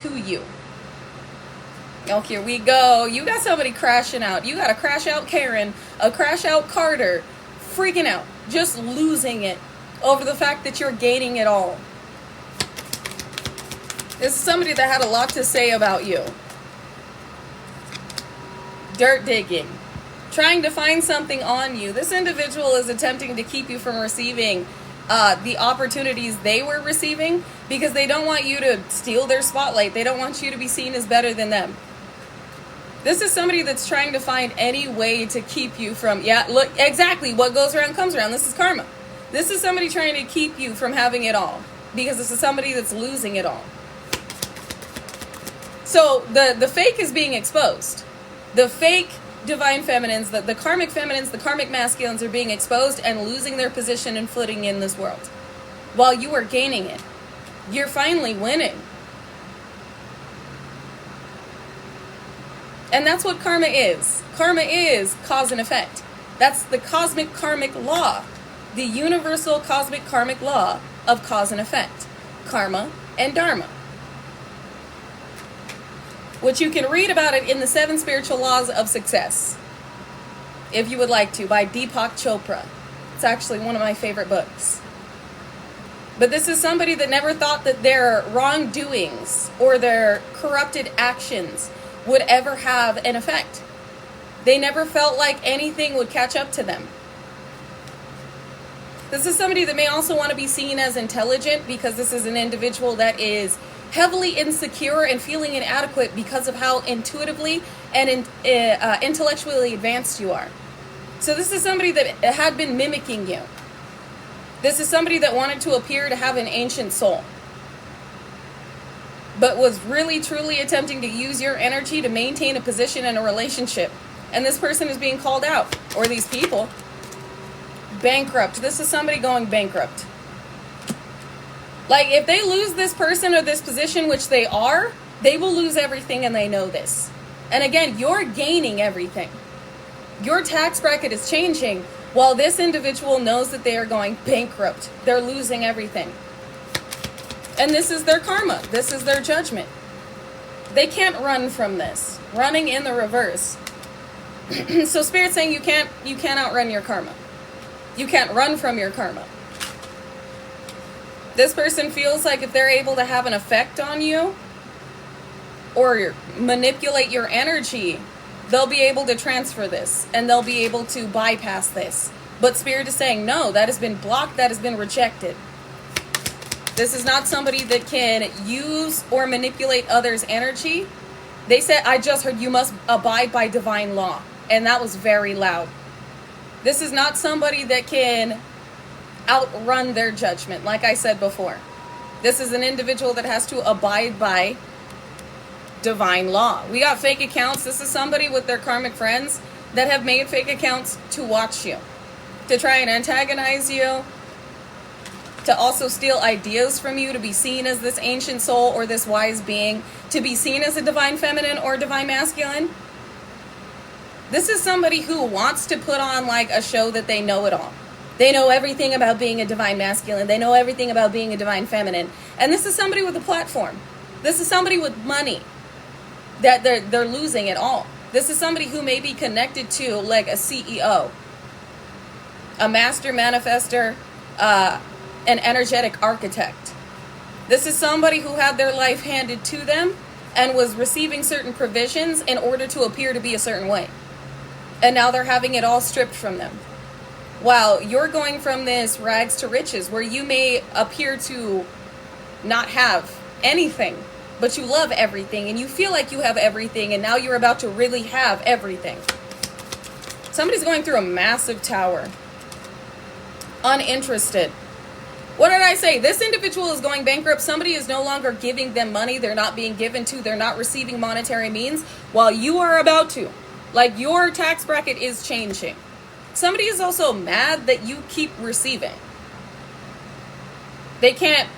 to you. Oh, here we go. You got somebody crashing out. You got a crash out Karen, a crash out Carter, freaking out, just losing it over the fact that you're gaining it all. This is somebody that had a lot to say about you. Dirt digging, trying to find something on you. This individual is attempting to keep you from receiving the opportunities they were receiving because they don't want you to steal their spotlight. They don't want you to be seen as better than them. This is somebody that's trying to find any way to keep you from, look, exactly, what goes around comes around. This is karma. This is somebody trying to keep you from having it all because this is somebody that's losing it all. So the fake is being exposed. The fake divine feminines, the karmic feminines, the karmic masculines are being exposed and losing their position and footing in this world. While you are gaining it. You're finally winning. And that's what karma is. Karma is cause and effect. That's the cosmic karmic law. The universal cosmic karmic law of cause and effect. Karma and dharma. Which you can read about it in the 7 Spiritual Laws of Success, if you would like to, by Deepak Chopra. It's actually one of my favorite books. But this is somebody that never thought that their wrongdoings or their corrupted actions would ever have an effect. They never felt like anything would catch up to them. This is somebody that may also want to be seen as intelligent because this is an individual that is heavily insecure and feeling inadequate because of how intuitively and intellectually advanced you are. So this is somebody that had been mimicking you. This is somebody that wanted to appear to have an ancient soul, but was really truly attempting to use your energy to maintain a position in a relationship. And this person is being called out, or these people. Bankrupt. This is somebody going bankrupt. Like, if they lose this person or this position, which they are, they will lose everything, and they know this. And again, you're gaining everything. Your tax bracket is changing, while this individual knows that they are going bankrupt. They're losing everything. And this is their karma. This is their judgment. They can't run from this. Running in the reverse. So Spirit's saying you can't outrun your karma. You can't run from your karma. This person feels like if they're able to have an effect on you or manipulate your energy, they'll be able to transfer this and they'll be able to bypass this. But Spirit is saying, no, that has been blocked, that has been rejected. This is not somebody that can use or manipulate others' energy. They said, I just heard you must abide by divine law. And that was very loud. This is not somebody that can outrun their judgment, like I said before. This is an individual that has to abide by divine law. We got fake accounts. This is somebody with their karmic friends that have made fake accounts to watch you, to try and antagonize you, to also steal ideas from you, to be seen as this ancient soul or this wise being, to be seen as a divine feminine or divine masculine. This is somebody who wants to put on like a show that they know it all. They know everything about being a divine masculine. They know everything about being a divine feminine. And this is somebody with a platform. This is somebody with money that they're losing it all. This is somebody who may be connected to like a CEO, a master manifester, an energetic architect. This is somebody who had their life handed to them and was receiving certain provisions in order to appear to be a certain way. And now they're having it all stripped from them. While you're going from this rags to riches, where you may appear to not have anything, but you love everything, and you feel like you have everything, and now you're about to really have everything. Somebody's going through a massive tower. Uninterested. What did I say? This individual is going bankrupt. Somebody is no longer giving them money. They're not being given to. They're not receiving monetary means, while you are about to. Like, your tax bracket is changing. Somebody is also mad that you keep receiving. They can't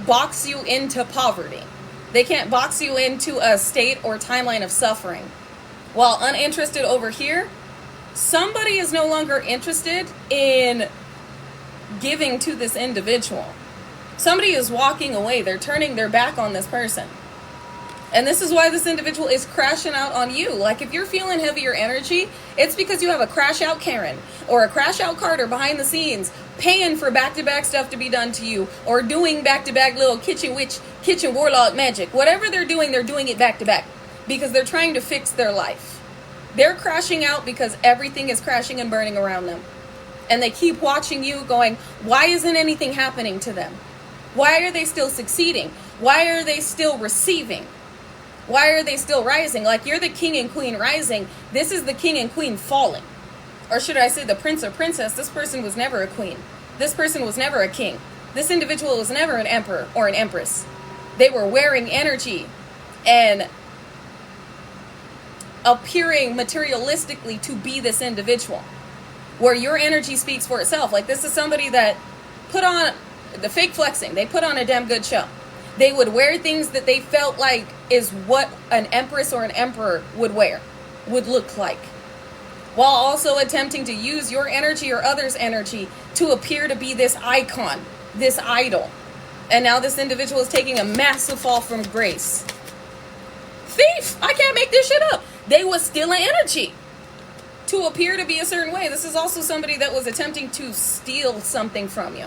box you into poverty. They can't box you into a state or timeline of suffering. While uninterested over here, somebody is no longer interested in giving to this individual. Somebody is walking away. They're turning their back on this person. And this is why this individual is crashing out on you. Like, if you're feeling heavier energy, it's because you have a crash out Karen or a crash out Carter behind the scenes paying for back-to-back stuff to be done to you, or doing back-to-back little kitchen witch, kitchen warlock magic. Whatever they're doing it back-to-back because they're trying to fix their life. They're crashing out because everything is crashing and burning around them. And they keep watching you going, why isn't anything happening to them? Why are they still succeeding? Why are they still receiving? Why are they still rising? Like, you're the king and queen rising. This is the king and queen falling. Or should I say the prince or princess? This person was never a queen. This person was never a king. This individual was never an emperor or an empress. They were wearing energy and appearing materialistically to be this individual, where your energy speaks for itself. Like, this is somebody that put on the fake flexing. They put on a damn good show. They would wear things that they felt like is what an empress or an emperor would wear, would look like, while also attempting to use your energy or others' energy to appear to be this icon, this idol. And now this individual is taking a massive fall from grace. Thief! I can't make this shit up. They was stealing energy to appear to be a certain way. This is also somebody that was attempting to steal something from you,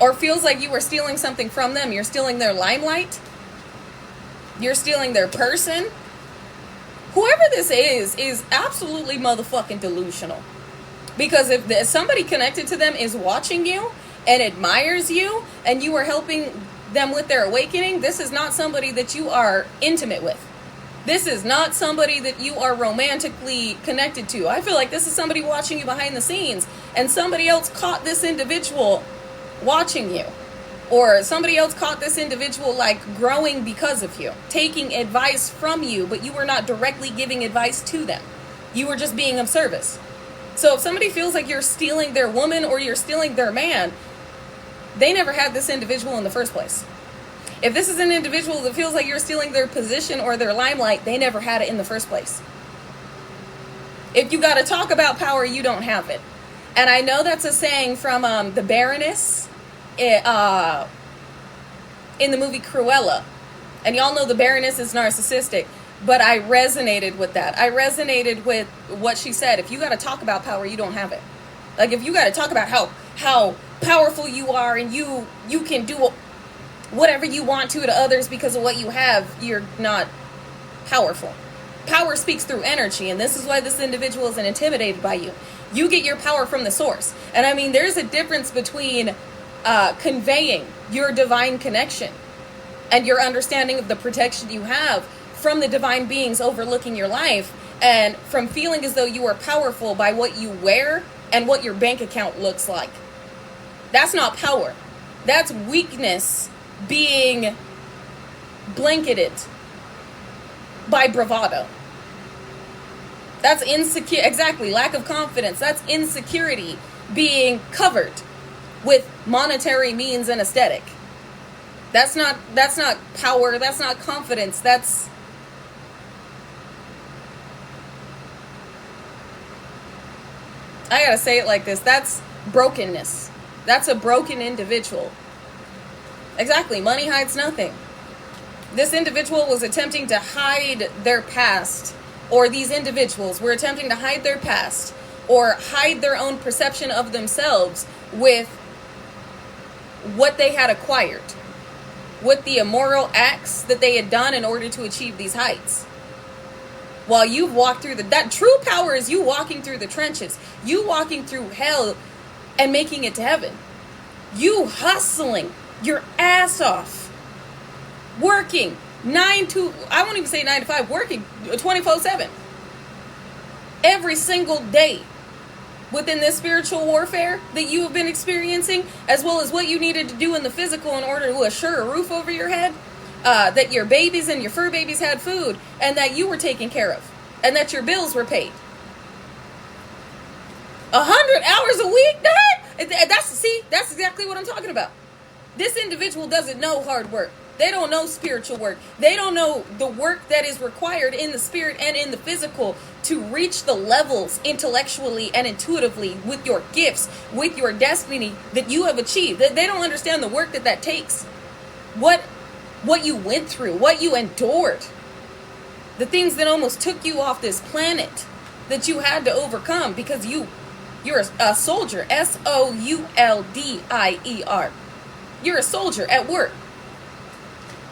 or feels like you were stealing something from them. You're stealing their limelight. You're stealing their person. Whoever this is absolutely motherfucking delusional. Because if somebody connected to them is watching you and admires you, and you are helping them with their awakening, this is not somebody that you are intimate with. This is not somebody that you are romantically connected to. I feel like this is somebody watching you behind the scenes, and somebody else caught this individual watching you, or somebody else caught this individual like growing because of you, taking advice from you, but you were not directly giving advice to them. You were just being of service. So if somebody feels like you're stealing their woman or you're stealing their man, they never had this individual in the first place. If this is an individual that feels like you're stealing their position or their limelight, they never had it in the first place. If you got to talk about power, you don't have it. And I know that's a saying from the Baroness in the movie Cruella. And y'all know the Baroness is narcissistic, but I resonated with that. I resonated with what she said. If you got to talk about power, you don't have it. Like, if you got to talk about how powerful you are and you can do whatever you want to others because of what you have, you're not powerful. Power speaks through energy, and this is why this individual isn't intimidated by you. You get your power from the source. And I mean, there's a difference between conveying your divine connection and your understanding of the protection you have from the divine beings overlooking your life, and from feeling as though you are powerful by what you wear and what your bank account looks like. That's not power. That's weakness being blanketed by bravado. That's insecure. Exactly. Lack of confidence. That's insecurity being covered with monetary means and aesthetic. That's not power. That's not confidence. I gotta say it like this. That's brokenness. That's a broken individual. Exactly. Money hides nothing. This individual was attempting to hide their past, or these individuals were attempting to hide their past or hide their own perception of themselves with what they had acquired, with the immoral acts that they had done in order to achieve these heights. While you've walked through that true power is you walking through the trenches, you walking through hell and making it to heaven. You hustling your ass off, working 9 to 5, working 24/7 every single day within this spiritual warfare that you have been experiencing, as well as what you needed to do in the physical in order to assure a roof over your head, that your babies and your fur babies had food, and that you were taken care of, and that your bills were paid. 100 hours a week, Dad? That's exactly what I'm talking about. This individual doesn't know hard work. They don't know spiritual work. They don't know the work that is required in the spirit and in the physical to reach the levels intellectually and intuitively with your gifts, with your destiny that you have achieved. They don't understand the work that takes. What what you went through, what you endured, the things that almost took you off this planet that you had to overcome because you're a soldier, SOULDIER. You're a soldier at work.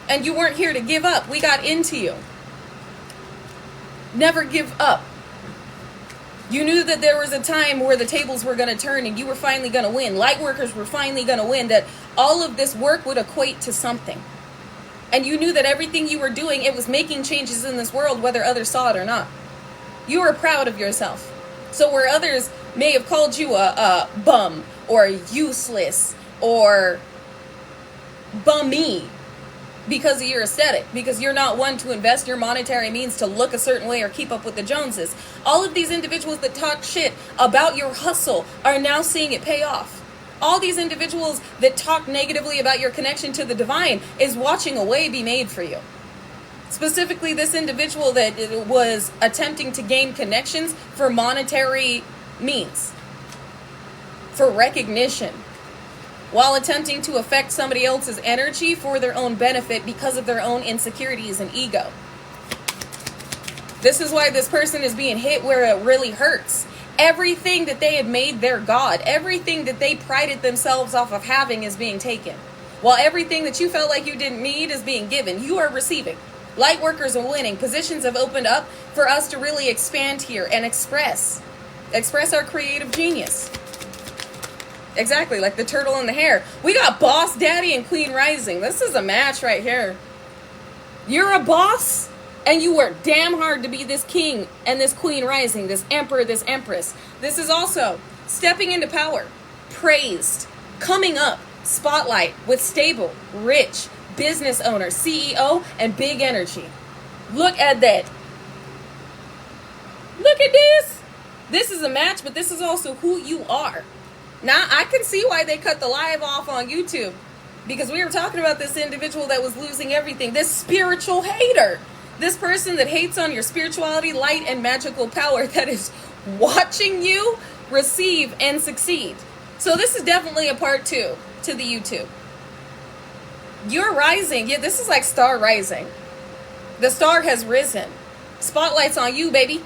And you weren't here to give up. We got into you. Never give up. You knew that there was a time where the tables were going to turn and you were finally going to win. Light workers were finally going to win, that all of this work would equate to something. And you knew that everything you were doing, it was making changes in this world, whether others saw it or not. You were proud of yourself. So where others may have called you a bum or useless or bummy because of your aesthetic, because you're not one to invest your monetary means to look a certain way or keep up with the Joneses. All of these individuals that talk shit about your hustle are now seeing it pay off. All these individuals that talk negatively about your connection to the divine is watching a way be made for you. Specifically, this individual that was attempting to gain connections for monetary means, for recognition, while attempting to affect somebody else's energy for their own benefit because of their own insecurities and ego. This is why this person is being hit where it really hurts. Everything that they had made their God, everything that they prided themselves off of having is being taken. While everything that you felt like you didn't need is being given, you are receiving. Light workers are winning. Positions have opened up for us to really expand here and express our creative genius. Exactly, like the turtle and the hare. We got Boss, Daddy, and Queen Rising. This is a match right here. You're a boss, and you work damn hard to be this king and this queen rising, this emperor, this empress. This is also stepping into power, praised, coming up, spotlight with stable, rich, business owner, CEO, and big energy. Look at that. Look at this. This is a match, but this is also who you are. Now, I can see why they cut the live off on YouTube, because we were talking about this individual that was losing everything, this spiritual hater, this person that hates on your spirituality, light, and magical power, that is watching you receive and succeed. So this is definitely a part 2 to the YouTube. You're rising. Yeah, this is like star rising. The star has risen. Spotlight's on you, baby.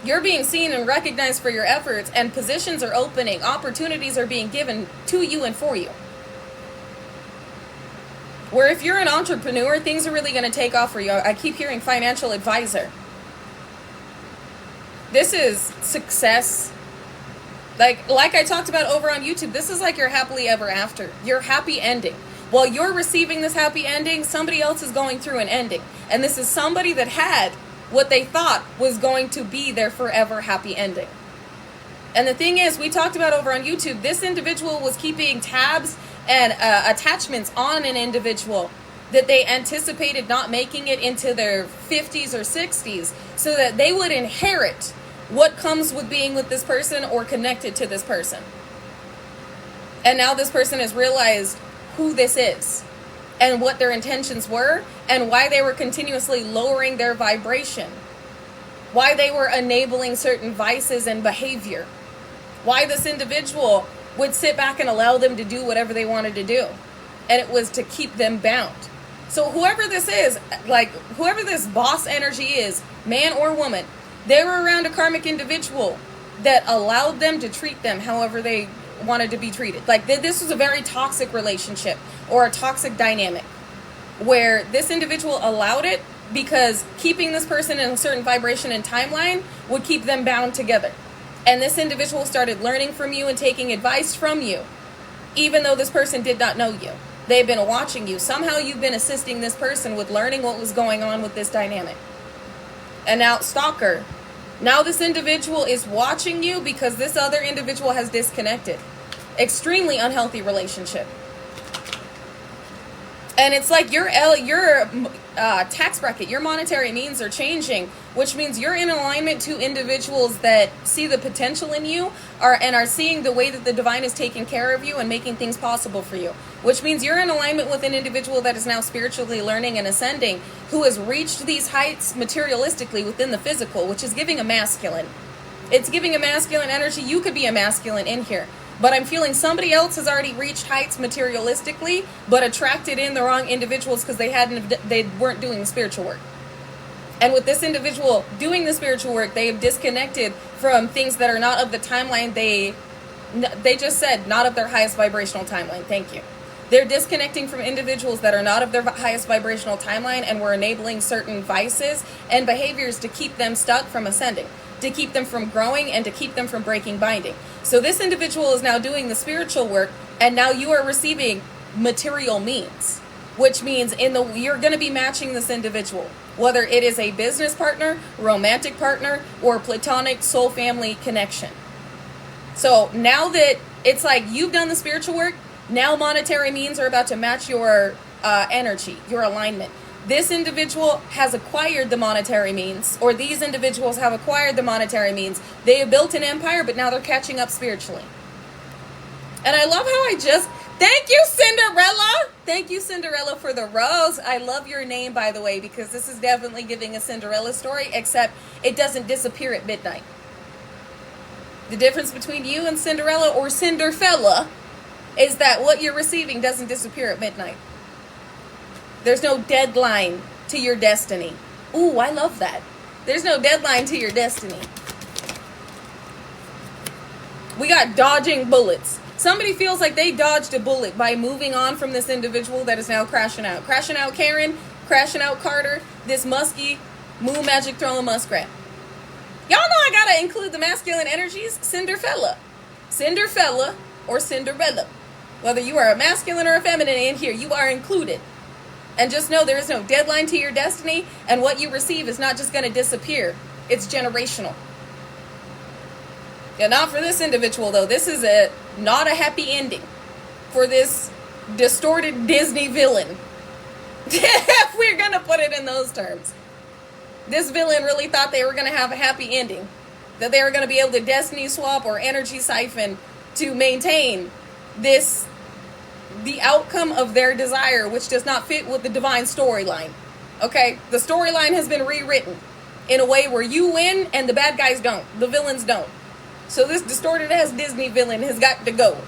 You're being seen and recognized for your efforts, and positions are opening. Opportunities are being given to you and for you. Where if you're an entrepreneur, things are really going to take off for you. I keep hearing financial advisor. This is success. Like I talked about over on YouTube, this is like your happily ever after. Your happy ending. While you're receiving this happy ending, somebody else is going through an ending. And this is somebody that had what they thought was going to be their forever happy ending. And the thing is, we talked about over on YouTube, this individual was keeping tabs and attachments on an individual that they anticipated not making it into their 50s or 60s, so that they would inherit what comes with being with this person or connected to this person. And now this person has realized who this is and what their intentions were, and why they were continuously lowering their vibration, why they were enabling certain vices and behavior, why this individual would sit back and allow them to do whatever they wanted to do, and it was to keep them bound. So whoever this is, like whoever this boss energy is, man or woman, they were around a karmic individual that allowed them to treat them however they wanted to be treated. Like this was a very toxic relationship or a toxic dynamic where this individual allowed it because keeping this person in a certain vibration and timeline would keep them bound together. And this individual started learning from you and taking advice from you, even though this person did not know you. They've been watching you. Somehow you've been assisting this person with learning what was going on with this dynamic. And now, stalker. Now this individual is watching you because this other individual has disconnected. Extremely unhealthy relationship. And it's like your tax bracket, your monetary means are changing, which means you're in alignment to individuals that see the potential in you and are seeing the way that the divine is taking care of you and making things possible for you. Which means you're in alignment with an individual that is now spiritually learning and ascending, who has reached these heights materialistically within the physical, which is giving a masculine. It's giving a masculine energy. You could be a masculine in here. But I'm feeling somebody else has already reached heights materialistically, but attracted in the wrong individuals because they weren't doing the spiritual work. And with this individual doing the spiritual work, they have disconnected from things that are not of the timeline. They just said not of their highest vibrational timeline. Thank you. They're disconnecting from individuals that are not of their highest vibrational timeline, and we're enabling certain vices and behaviors to keep them stuck from ascending, to keep them from growing, and to keep them from breaking binding. So this individual is now doing the spiritual work, and now you are receiving material means, which means you're going to be matching this individual, whether it is a business partner, romantic partner, or platonic soul family connection. So now that it's like you've done the spiritual work, now monetary means are about to match your energy, your alignment. This individual has acquired the monetary means, or these individuals have acquired the monetary means. They have built an empire, but now they're catching up spiritually. And I love how thank you, Cinderella. Thank you, Cinderella, for the rose. I love your name, by the way, because this is definitely giving a Cinderella story, except it doesn't disappear at midnight. The difference between you and Cinderella or Cinderfella is that what you're receiving doesn't disappear at midnight. There's no deadline to your destiny. Ooh, I love that. There's no deadline to your destiny. We got dodging bullets. Somebody feels like they dodged a bullet by moving on from this individual that is now crashing out. Crashing out Karen, crashing out Carter, this musky, moon magic throwing muskrat. Y'all know I gotta include the masculine energies. Cinderfella. Cinderfella or Cinderella. Whether you are a masculine or a feminine in here, you are included. And just know there is no deadline to your destiny, and what you receive is not just going to disappear. It's generational. Yeah, not for this individual, though. This is not a happy ending for this distorted Disney villain. If we're going to put it in those terms. This villain really thought they were going to have a happy ending. That they were going to be able to destiny swap or energy siphon to maintain the outcome of their desire, which does not fit with the divine storyline. Okay? The storyline has been rewritten in a way where you win and the bad guys don't. The villains don't. So this distorted ass Disney villain has got to go.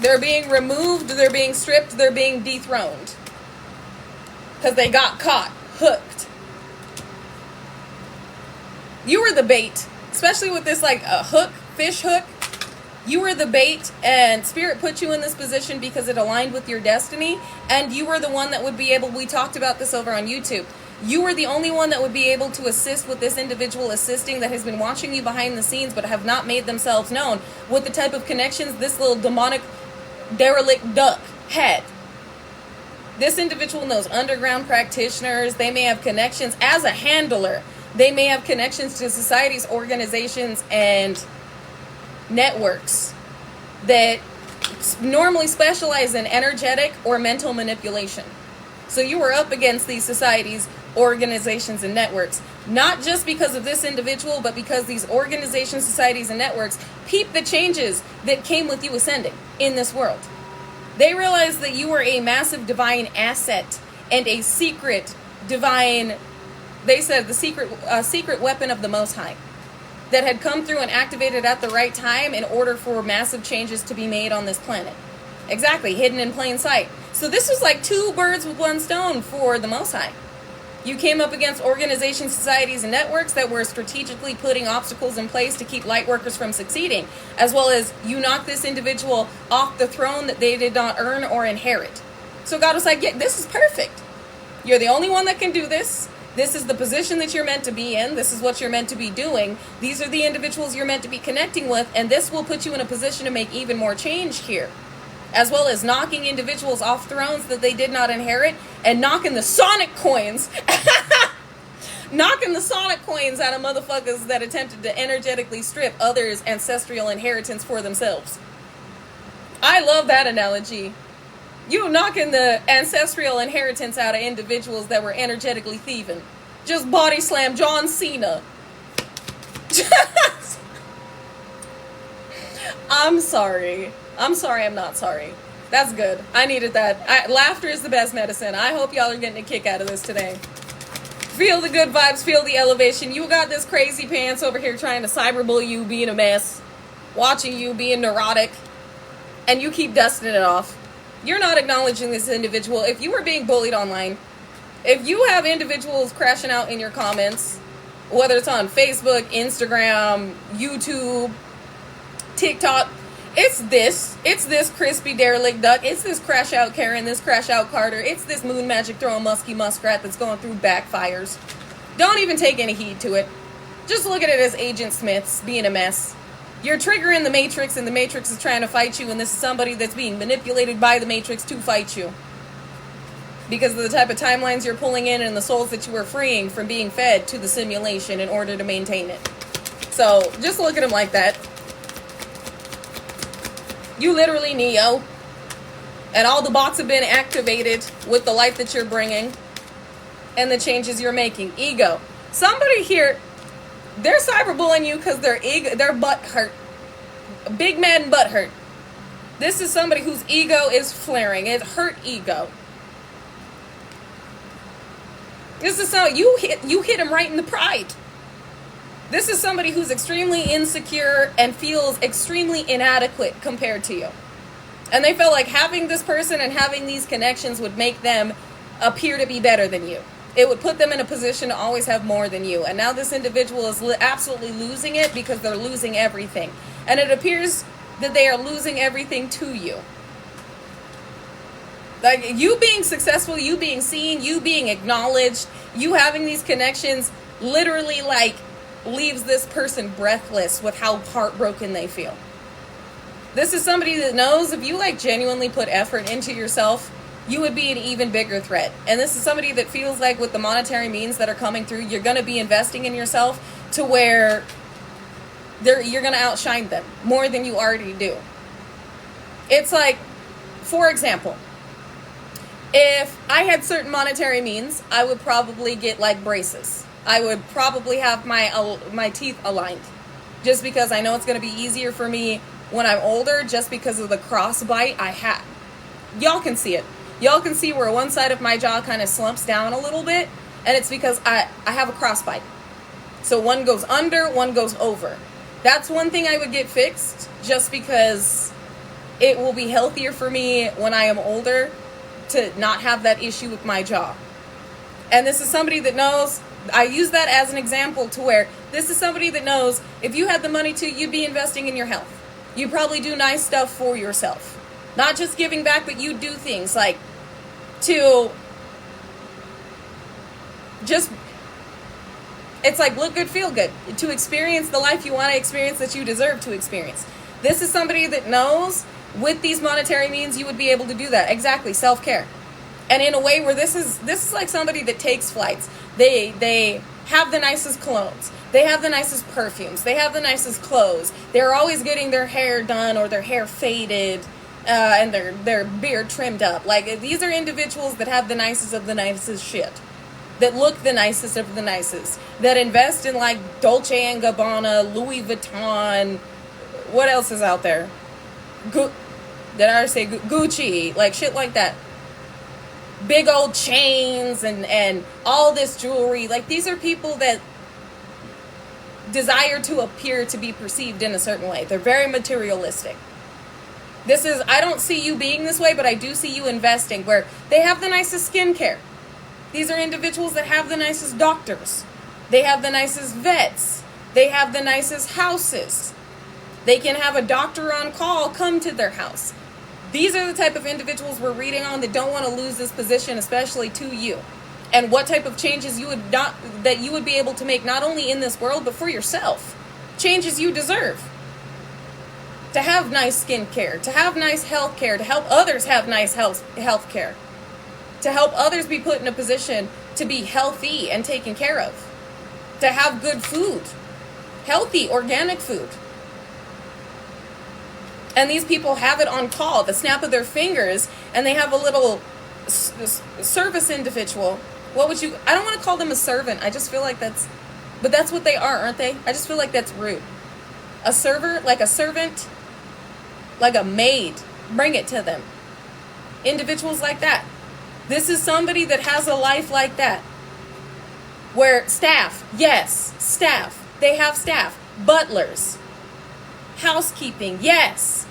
They're being removed, they're being stripped, they're being dethroned. Because they got caught, hooked. You were the bait, especially with this like a hook, fish hook. You were the bait, and Spirit put you in this position because it aligned with your destiny, and you were the one that would be able, we talked about this over on YouTube, you were the only one that would be able to assist with this individual assisting that has been watching you behind the scenes but have not made themselves known with the type of connections this little demonic derelict duck had. This individual knows underground practitioners. They may have connections as a handler. They may have connections to societies, organizations, and networks that normally specialize in energetic or mental manipulation. So you were up against these societies, organizations, and networks, not just because of this individual, but because these organizations, societies, and networks peep the changes that came with you ascending in this world. They realized that you were a massive divine asset and a secret divine, they said the secret weapon of the Most High that had come through and activated at the right time in order for massive changes to be made on this planet. Exactly, hidden in plain sight. So this was like two birds with one stone for the Most High. You came up against organizations, societies, and networks that were strategically putting obstacles in place to keep light workers from succeeding, as well as you knocked this individual off the throne that they did not earn or inherit. So God was like, yeah, this is perfect. You're the only one that can do this. This is the position that you're meant to be in. This is what you're meant to be doing. These are the individuals you're meant to be connecting with, and this will put you in a position to make even more change here, as well as knocking individuals off thrones that they did not inherit and knocking the sonic coins knocking the sonic coins out of motherfuckers that attempted to energetically strip others' ancestral inheritance for themselves. I love that analogy. You knocking the ancestral inheritance out of individuals that were energetically thieving. Just body slam John Cena. I'm sorry. I'm not sorry. That's good. I needed that. Laughter is the best medicine. I hope y'all are getting a kick out of this today. Feel the good vibes. Feel the elevation. You got this crazy pants over here trying to cyberbully you being a mess. watching you being neurotic, and you keep dusting it off. You're not acknowledging this individual. If you are being bullied online, if you have individuals crashing out in your comments, whether it's on Facebook, Instagram, YouTube, TikTok, it's this crispy derelict duck, it's this crash out Karen, this crash out Carter, it's this moon magic throwing musky muskrat that's going through backfires. Don't even take any heed to it. Just look at it as Agent Smith's being a mess. You're triggering the Matrix, and the Matrix is trying to fight you, and this is somebody that's being manipulated by the Matrix to fight you. Because of the type of timelines you're pulling in and the souls that you are freeing from being fed to the simulation in order to maintain it. So, just look at them like that. You literally Neo. And all the bots have been activated with the light that you're bringing and the changes you're making. Ego. Somebody here, they're cyberbullying you because their butt hurt. Big mad butt hurt. This is somebody whose ego is flaring. It hurt ego. This is how you hit him right in the pride. This is somebody who's extremely insecure and feels extremely inadequate compared to you. And they felt like having this person and having these connections would make them appear to be better than you. It would put them in a position to always have more than you. And now this individual is absolutely losing it because they're losing everything. And it appears that they are losing everything to you. Like, you being successful, you being seen, you being acknowledged, you having these connections literally, like, leaves this person breathless with how heartbroken they feel. This is somebody that knows if you, like, genuinely put effort into yourself, you would be an even bigger threat. And this is somebody that feels like with the monetary means that are coming through, you're going to be investing in yourself to where you're going to outshine them more than you already do. It's like, for example, if I had certain monetary means, I would probably get like braces. I would probably have my teeth aligned, just because I know it's going to be easier for me when I'm older, just because of the crossbite I have. Y'all can see it. Y'all can see where one side of my jaw kind of slumps down a little bit, and it's because I have a crossbite. So one goes under, one goes over. That's one thing I would get fixed, just because it will be healthier for me when I am older to not have that issue with my jaw. And this is somebody that knows, I use that as an example to where this is somebody that knows if you had the money to, you'd be investing in your health. You probably do nice stuff for yourself. Not just giving back, but you do things like to just, it's like look good, feel good. To experience the life you want to experience, that you deserve to experience. This is somebody that knows with these monetary means you would be able to do that. Exactly, self-care. And in a way where this is like somebody that takes flights. They have the nicest colognes. They have the nicest perfumes. They have the nicest clothes. They're always getting their hair done or their hair faded and their beard trimmed up. Like, these are individuals that have the nicest of the nicest shit. That look the nicest of the nicest. That invest in like Dolce & Gabbana, Louis Vuitton. What else is out there? Did I say Gucci? Like shit like that. Big old chains and all this jewelry. Like, these are people that desire to appear to be perceived in a certain way. They're very materialistic. I don't see you being this way, but I do see you investing where they have the nicest skincare. These are individuals that have the nicest doctors. They have the nicest vets. They have the nicest houses. They can have a doctor on call come to their house. These are the type of individuals we're reading on that don't want to lose this position, especially to you. And what type of changes you would be able to make, not only in this world, but for yourself. Changes you deserve. To have nice skin care, to have nice health care, to help others have nice health care. To help others be put in a position to be healthy and taken care of. To have good food. Healthy, organic food. And these people have it on call, the snap of their fingers, and they have a little service individual. I don't want to call them a servant. I just feel like that's what they are, aren't they? I just feel like that's rude. A server, like a servant, like a maid. Bring it to them. Individuals like that. This is somebody that has a life like that. Where staff, yes, staff. They have staff. Butlers. housekeeping, yes.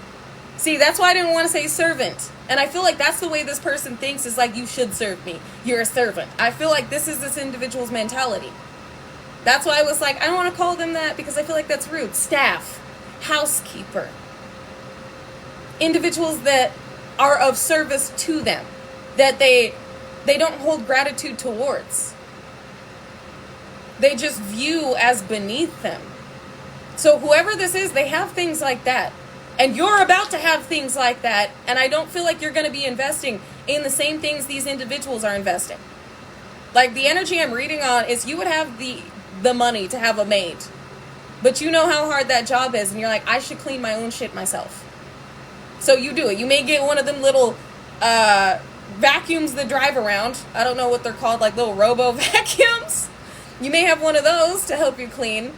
See, that's why I didn't want to say servant. And I feel like that's the way this person thinks, is like, you should serve me. You're a servant. I feel like this is this individual's mentality. That's why I was like, I don't want to call them that because I feel like that's rude. Staff, housekeeper, individuals that are of service to them, that they don't hold gratitude towards. They just view as beneath them. So whoever this is, they have things like that. And you're about to have things like that. And I don't feel like you're going to be investing in the same things these individuals are investing. Like, the energy I'm reading on is you would have the money to have a maid. But you know how hard that job is. And you're like, I should clean my own shit myself. So you do it. You may get one of them little vacuums that drive around. I don't know what they're called, like little robo vacuums. You may have one of those to help you clean.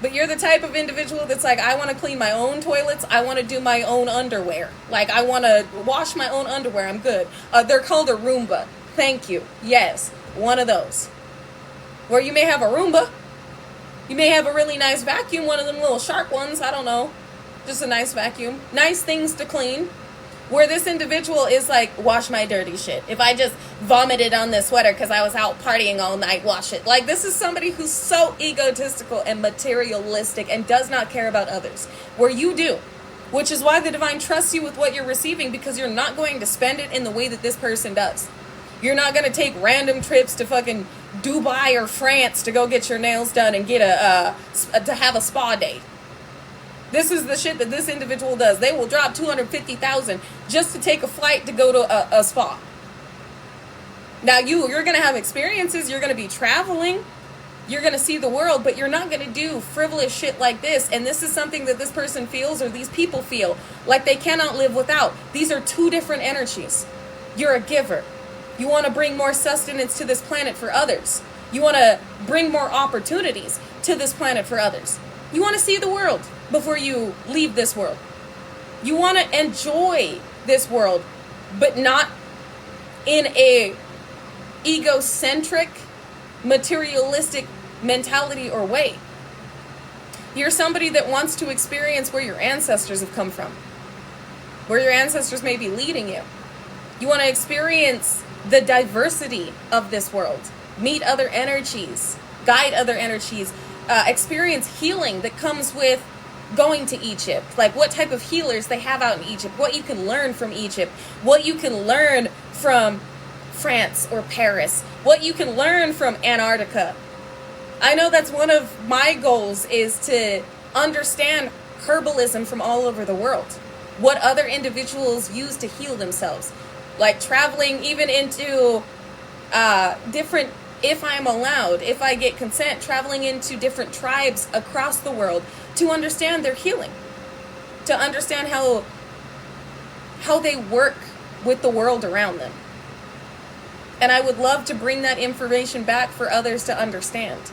But you're the type of individual that's like, I want to clean my own toilets. I want to do my own underwear. Like, I want to wash my own underwear. I'm good. They're called a Roomba. Thank you. Yes, one of those. Or you may have a Roomba. You may have a really nice vacuum, one of them little sharp ones. I don't know. Just a nice vacuum. Nice things to clean. Where this individual is like, wash my dirty shit. If I just vomited on this sweater because I was out partying all night, wash it. Like, this is somebody who's so egotistical and materialistic and does not care about others. Where you do. Which is why the divine trusts you with what you're receiving, because you're not going to spend it in the way that this person does. You're not going to take random trips to fucking Dubai or France to go get your nails done and get to have a spa day. This is the shit that this individual does. They will drop $250,000 just to take a flight to go to a spa. Now you're going to have experiences. You're going to be traveling. You're going to see the world, but you're not going to do frivolous shit like this. And this is something that this person feels, or these people feel, like they cannot live without. These are two different energies. You're a giver. You want to bring more sustenance to this planet for others. You want to bring more opportunities to this planet for others. You want to see the world before you leave this world. You want to enjoy this world, but not in a egocentric, materialistic mentality or way. You're somebody that wants to experience where your ancestors have come from, where your ancestors may be leading you. You want to experience the diversity of this world, meet other energies, guide other energies, experience healing that comes with going to Egypt, like what type of healers they have out in Egypt, what you can learn from Egypt, what you can learn from France or Paris, what you can learn from Antarctica. I know that's one of my goals, is to understand herbalism from all over the world, what other individuals use to heal themselves, like traveling even into different, if I'm allowed, if I get consent, traveling into different tribes across the world to understand their healing, to understand how they work with the world around them. And I would love to bring that information back for others to understand.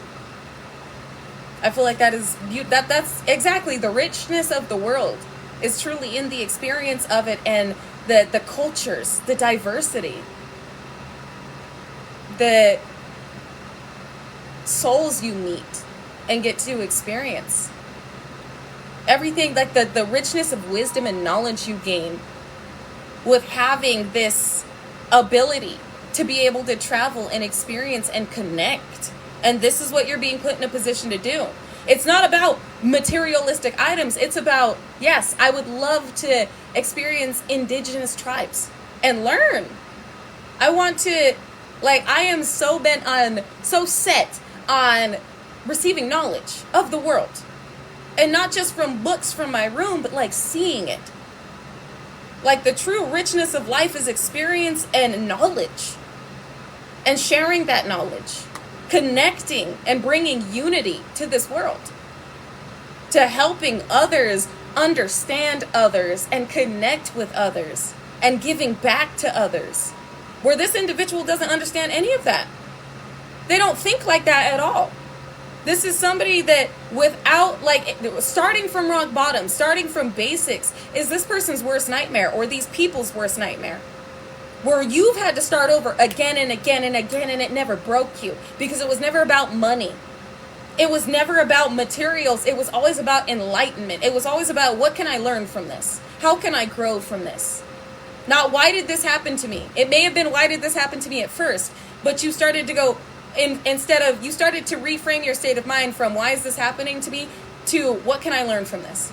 I feel like that's exactly the richness of the world, is truly in the experience of it, and the cultures, the diversity, the souls you meet and get to experience. Everything, like the richness of wisdom and knowledge you gain with having this ability to be able to travel and experience and connect. And this is what you're being put in a position to do. It's not about materialistic items. It's about, yes, I would love to experience indigenous tribes and learn. I want to, I am so set on receiving knowledge of the world. And not just from books from my room, but seeing it. Like, the true richness of life is experience and knowledge. And sharing that knowledge. Connecting and bringing unity to this world. To helping others understand others and connect with others. And giving back to others. Where this individual doesn't understand any of that. They don't think like that at all. This is somebody that without, starting from rock bottom, starting from basics, is this person's worst nightmare, or these people's worst nightmare. Where you've had to start over again and again and again, and it never broke you, because it was never about money. It was never about materials. It was always about enlightenment. It was always about, what can I learn from this? How can I grow from this? Not, why did this happen to me? It may have been, why did this happen to me at first? But you started to go, you started to reframe your state of mind from, why is this happening to me? To, what can I learn from this?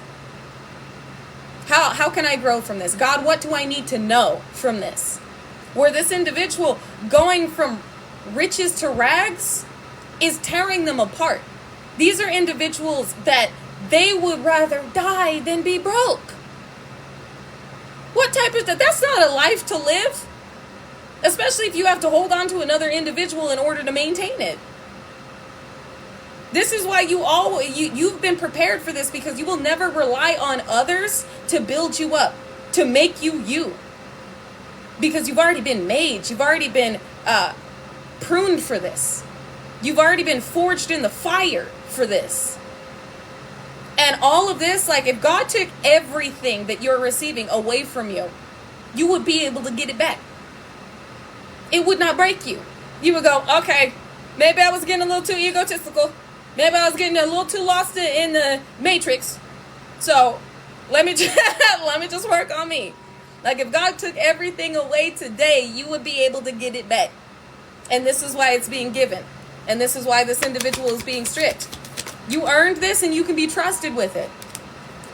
How can I grow from this? God, what do I need to know from this? Where this individual going from riches to rags is tearing them apart. These are individuals that they would rather die than be broke. What type of, that's not a life to live. Especially if you have to hold on to another individual in order to maintain it. This is why you've been prepared for this, because you will never rely on others to build you up, to make you you. Because you've already been made. You've already been pruned for this. You've already been forged in the fire for this. And all of this, like, if God took everything that you're receiving away from you, you would be able to get it back. It would not break you. You would go, okay, maybe I was getting a little too egotistical. Maybe I was getting a little too lost in the matrix. So let me just work on me. Like, if God took everything away today, you would be able to get it back. And this is why it's being given. And this is why this individual is being stripped. You earned this and you can be trusted with it.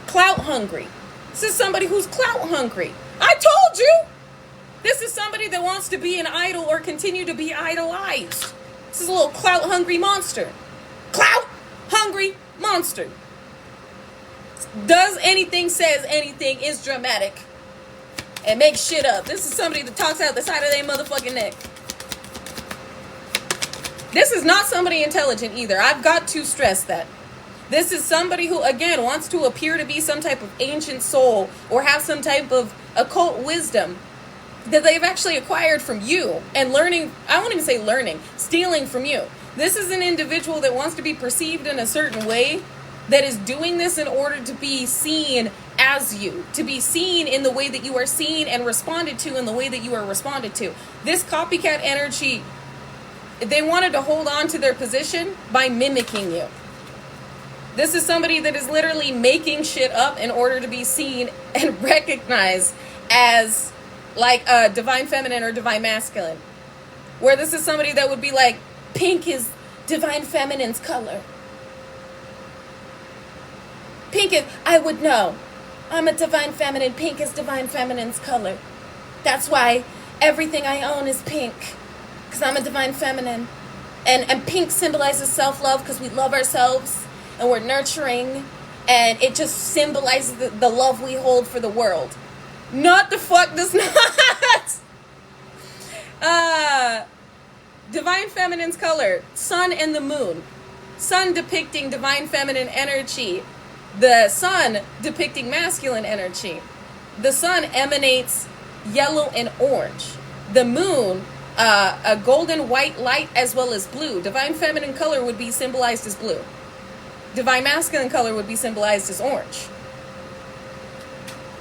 Clout hungry. This is somebody who's clout hungry. I told you. This is somebody that wants to be an idol or continue to be idolized. This is a little clout hungry monster. Clout hungry monster. Does anything, says anything, is dramatic, and makes shit up. This is somebody that talks out the side of their motherfucking neck. This is not somebody intelligent either. I've got to stress that. This is somebody who, again, wants to appear to be some type of ancient soul or have some type of occult wisdom that they've actually acquired from you and learning. I won't even say learning, stealing from you. This is an individual that wants to be perceived in a certain way, that is doing this in order to be seen as you, to be seen in the way that you are seen and responded to in the way that you are responded to. This copycat energy, they wanted to hold on to their position by mimicking you. This is somebody that is literally making shit up in order to be seen and recognized as like a divine feminine or divine masculine. Where this is somebody that would be like, pink is divine feminine's color. Pink is, I would know. I'm a divine feminine. Pink is divine feminine's color. That's why everything I own is pink. Because I'm a divine feminine. And pink symbolizes self-love because we love ourselves and we're nurturing. And it just symbolizes the love we hold for the world. Not the fuck does not. Divine feminine's color. Sun and the moon. Sun depicting divine feminine energy. The sun depicting masculine energy. The sun emanates yellow and orange. The moon, a golden white light as well as blue. Divine feminine color would be symbolized as blue. Divine masculine color would be symbolized as orange.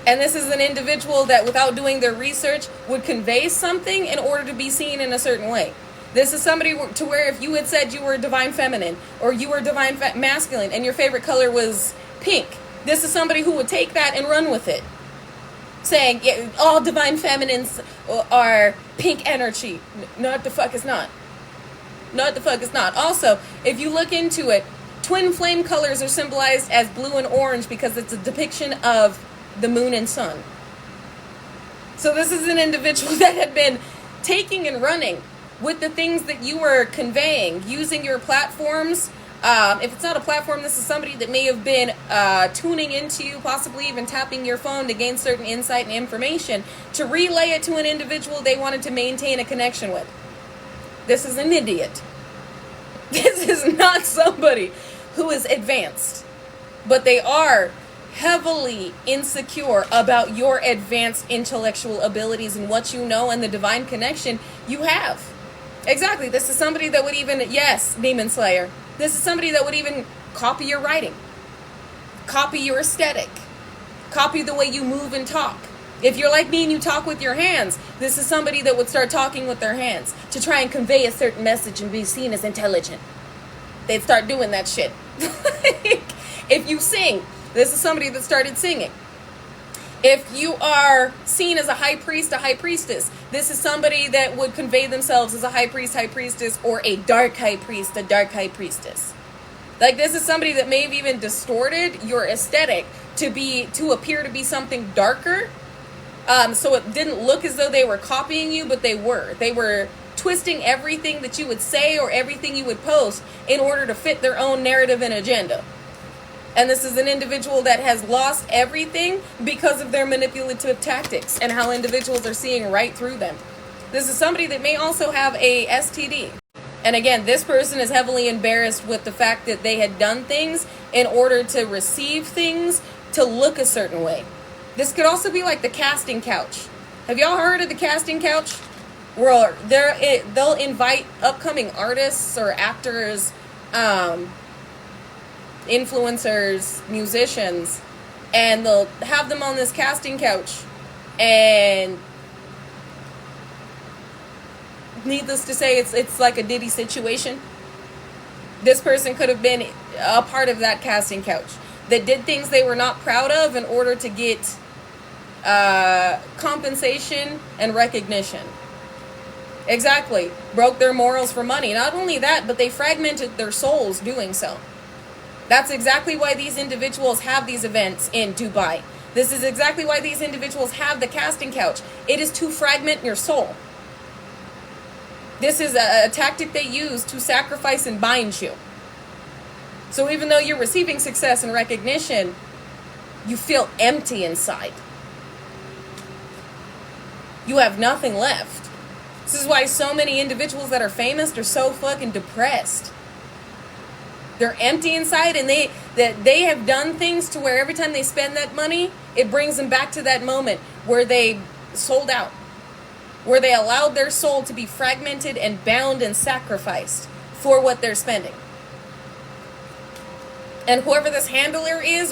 And this is an individual that, without doing their research, would convey something in order to be seen in a certain way. This is somebody to where if you had said you were divine feminine or you were divine masculine and your favorite color was pink, this is somebody who would take that and run with it, saying, yeah, all divine feminines are pink energy. Not the fuck is not. Not the fuck is not. Also, if you look into it, twin flame colors are symbolized as blue and orange because it's a depiction of the moon and sun. So this is an individual that had been taking and running with the things that you were conveying, using your platforms. If it's not a platform, this is somebody that may have been tuning into you, possibly even tapping your phone to gain certain insight and information to relay it to an individual they wanted to maintain a connection with. This is an idiot. This is not somebody who is advanced, but they are heavily insecure about your advanced intellectual abilities and what you know and the divine connection you have. Exactly. This is somebody that would even, yes, Demon Slayer. This is somebody that would even copy your writing, copy your aesthetic, copy the way you move and talk. If you're like me and you talk with your hands, this is somebody that would start talking with their hands to try and convey a certain message and be seen as intelligent. they'd start doing that shit. If you sing, this is somebody that started singing. If you are seen as a high priest, a high priestess, this is somebody that would convey themselves as a high priest, high priestess, or a dark high priest, a dark high priestess. Like, this is somebody that may have even distorted your aesthetic to appear to be something darker. So it didn't look as though they were copying you, but they were. They were twisting everything that you would say or everything you would post in order to fit their own narrative and agenda. And this is an individual that has lost everything because of their manipulative tactics and how individuals are seeing right through them. This is somebody that may also have a STD. And again, this person is heavily embarrassed with the fact that they had done things in order to receive things to look a certain way. This could also be like the casting couch. Have y'all heard of the casting couch? Where they'll invite upcoming artists or actors, influencers, musicians, and they'll have them on this casting couch, and needless to say, it's like a Diddy situation. This person could have been a part of that casting couch that did things they were not proud of in order to get compensation and recognition. Exactly. Broke their morals for money. Not only that, but they fragmented their souls doing so. That's exactly why these individuals have these events in Dubai. This is exactly why these individuals have the casting couch. It is to fragment your soul. This is a tactic they use to sacrifice and bind you. So even though you're receiving success and recognition, you feel empty inside. You have nothing left. This is why so many individuals that are famous are so fucking depressed. They're empty inside, and they have done things to where every time they spend that money, it brings them back to that moment where they sold out, where they allowed their soul to be fragmented and bound and sacrificed for what they're spending. And whoever this handler is,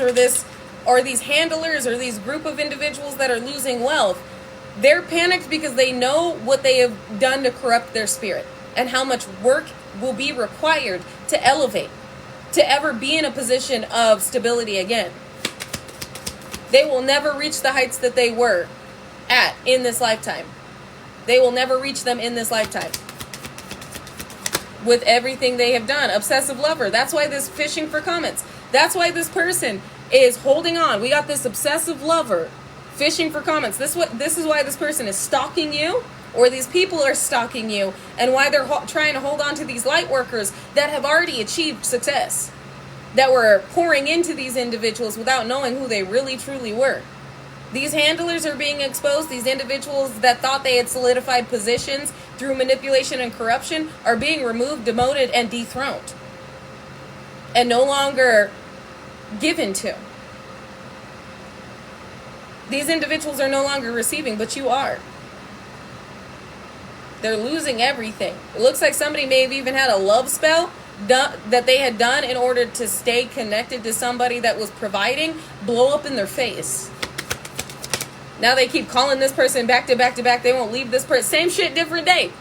or these handlers, or these group of individuals that are losing wealth, they're panicked because they know what they have done to corrupt their spirit and how much work will be required to elevate, to ever be in a position of stability again. They will never reach the heights that they were at in this lifetime. They will never reach them in this lifetime. With everything they have done. Obsessive lover. That's why this fishing for comments. That's why this person is holding on. We got this obsessive lover fishing for comments. This is why this person is stalking you, or these people are stalking you, and why they're trying to hold on to these light workers that have already achieved success, that were pouring into these individuals without knowing who they really truly were. These handlers are being exposed. These individuals that thought they had solidified positions through manipulation and corruption are being removed, demoted, and dethroned, and no longer given to. These individuals are no longer receiving, but you are. They're losing everything. It looks like somebody may have even had a love spell that they had done in order to stay connected to somebody that was providing, blow up in their face. Now they keep calling this person back to back to back. They won't leave this person. Same shit, different day.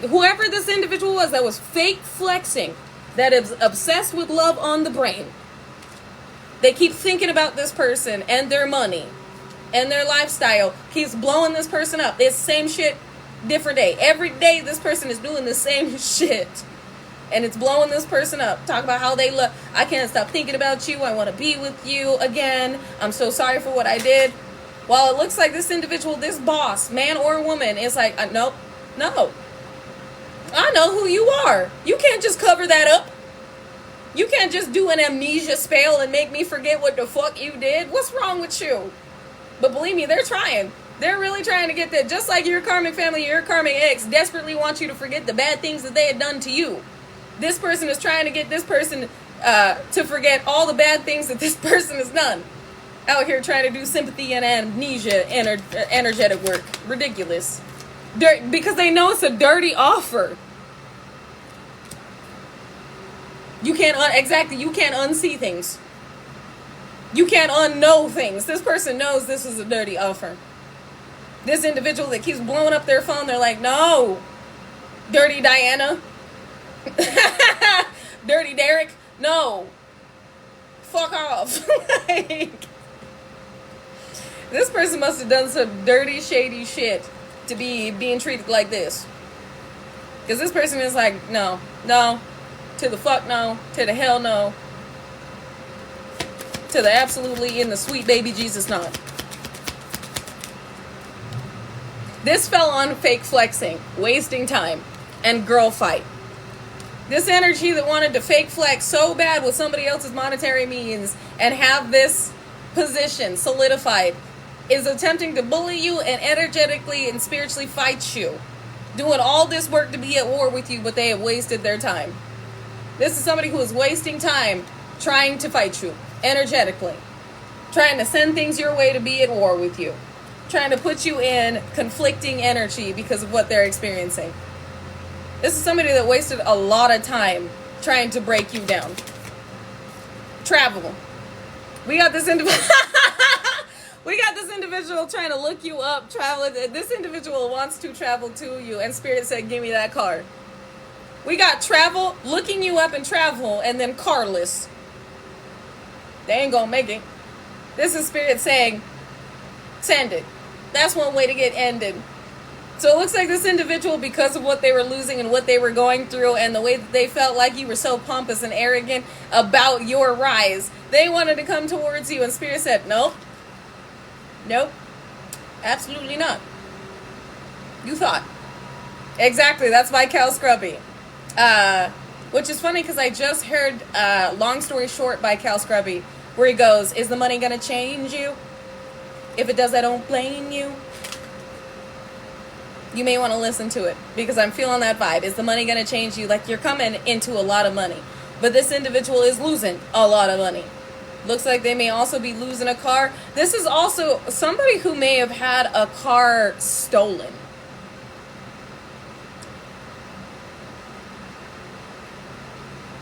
Whoever this individual was that was fake flexing, that is obsessed with love on the brain. They keep thinking about this person and their money and their lifestyle. Keeps blowing this person up. It's same shit, different day. Every day this person is doing the same shit. And it's blowing this person up. Talk about how they look. I can't stop thinking about you. I want to be with you again. I'm so sorry for what I did. While it looks like this individual, this boss, man or woman, is like, nope, no. I know who you are. You can't just cover that up. You can't just do an amnesia spell and make me forget what the fuck you did. What's wrong with you? But believe me, they're trying. They're really trying to get that. Just like your karmic family, your karmic ex desperately wants you to forget the bad things that they had done to you. This person is trying to get this person to forget all the bad things that this person has done. Out here trying to do sympathy and amnesia energetic work. Ridiculous. Because they know it's a dirty offer. You can't you can't unsee things. You can't unknow things. This person knows this is a dirty offer. This individual that keeps blowing up their phone, they're like, no, dirty Diana. Dirty Derek? No. Fuck off. Like, this person must have done some dirty, shady shit to be being treated like this. Because this person is like, no, to the fuck no, to the hell no, to the absolutely in the sweet baby Jesus not. This fell on fake flexing, wasting time, and girl fight. This energy that wanted to fake flex so bad with somebody else's monetary means and have this position solidified is attempting to bully you and energetically and spiritually fight you. Doing all this work to be at war with you, but they have wasted their time. This is somebody who is wasting time trying to fight you energetically. Trying to send things your way to be at war with you. Trying to put you in conflicting energy because of what they're experiencing. This is somebody that wasted a lot of time trying to break you down. Travel. We got this individual. We got this individual trying to look you up, travel. This individual wants to travel to you, and Spirit said, give me that car. We got travel, looking you up and travel, and then carless. They ain't gonna make it. This is Spirit saying, send it. That's one way to get ended. So it looks like this individual, because of what they were losing and what they were going through and the way that they felt like you were so pompous and arrogant about your rise, they wanted to come towards you, and Spirit said, nope. Nope. Absolutely not. You thought. Exactly. That's by Cal Scrubby. Which is funny because I just heard Long Story Short by Cal Scrubby, where he goes, is the money going to change you? If it does, I don't blame you. You may want to listen to it because I'm feeling that vibe. Is the money going to change you? Like, you're coming into a lot of money, but this individual is losing a lot of money. Looks like they may also be losing a car. This is also somebody who may have had a car stolen.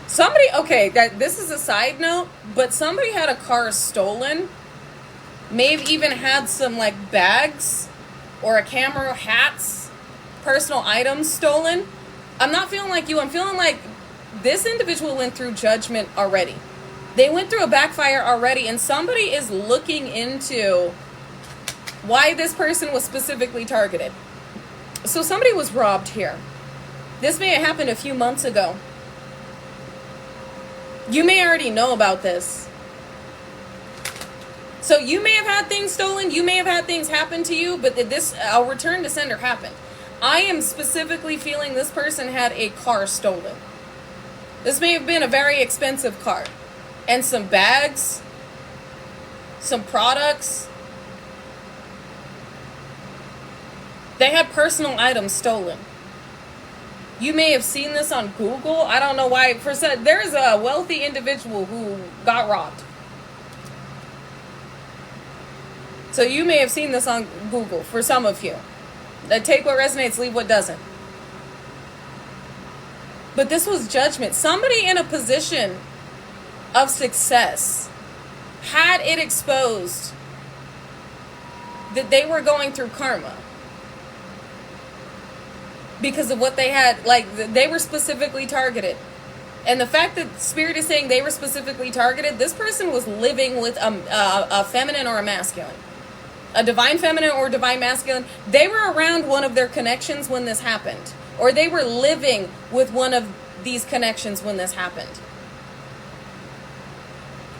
Somebody, okay, this is a side note, but somebody had a car stolen. May have even had some like bags or a camera, hats, personal items stolen. I'm not feeling like you. I'm feeling like this individual went through judgment already. They went through a backfire already, and somebody is looking into why this person was specifically targeted. So somebody was robbed here. This may have happened a few months ago. You may already know about this. So you may have had things stolen, you may have had things happen to you, but this, a return to sender happened. I am specifically feeling this person had a car stolen. This may have been a very expensive car. And some bags, some products. They had personal items stolen. You may have seen this on Google. I don't know why. There's a wealthy individual who got robbed. So you may have seen this on Google for some of you. Take what resonates, leave what doesn't. But this was judgment. Somebody in a position of success had it exposed that they were going through karma because of what they had. Like, they were specifically targeted, and the fact that Spirit is saying they were specifically targeted, this person was living with a feminine or a masculine, a divine feminine or divine masculine. They were around one of their connections when this happened, or they were living with one of these connections when this happened.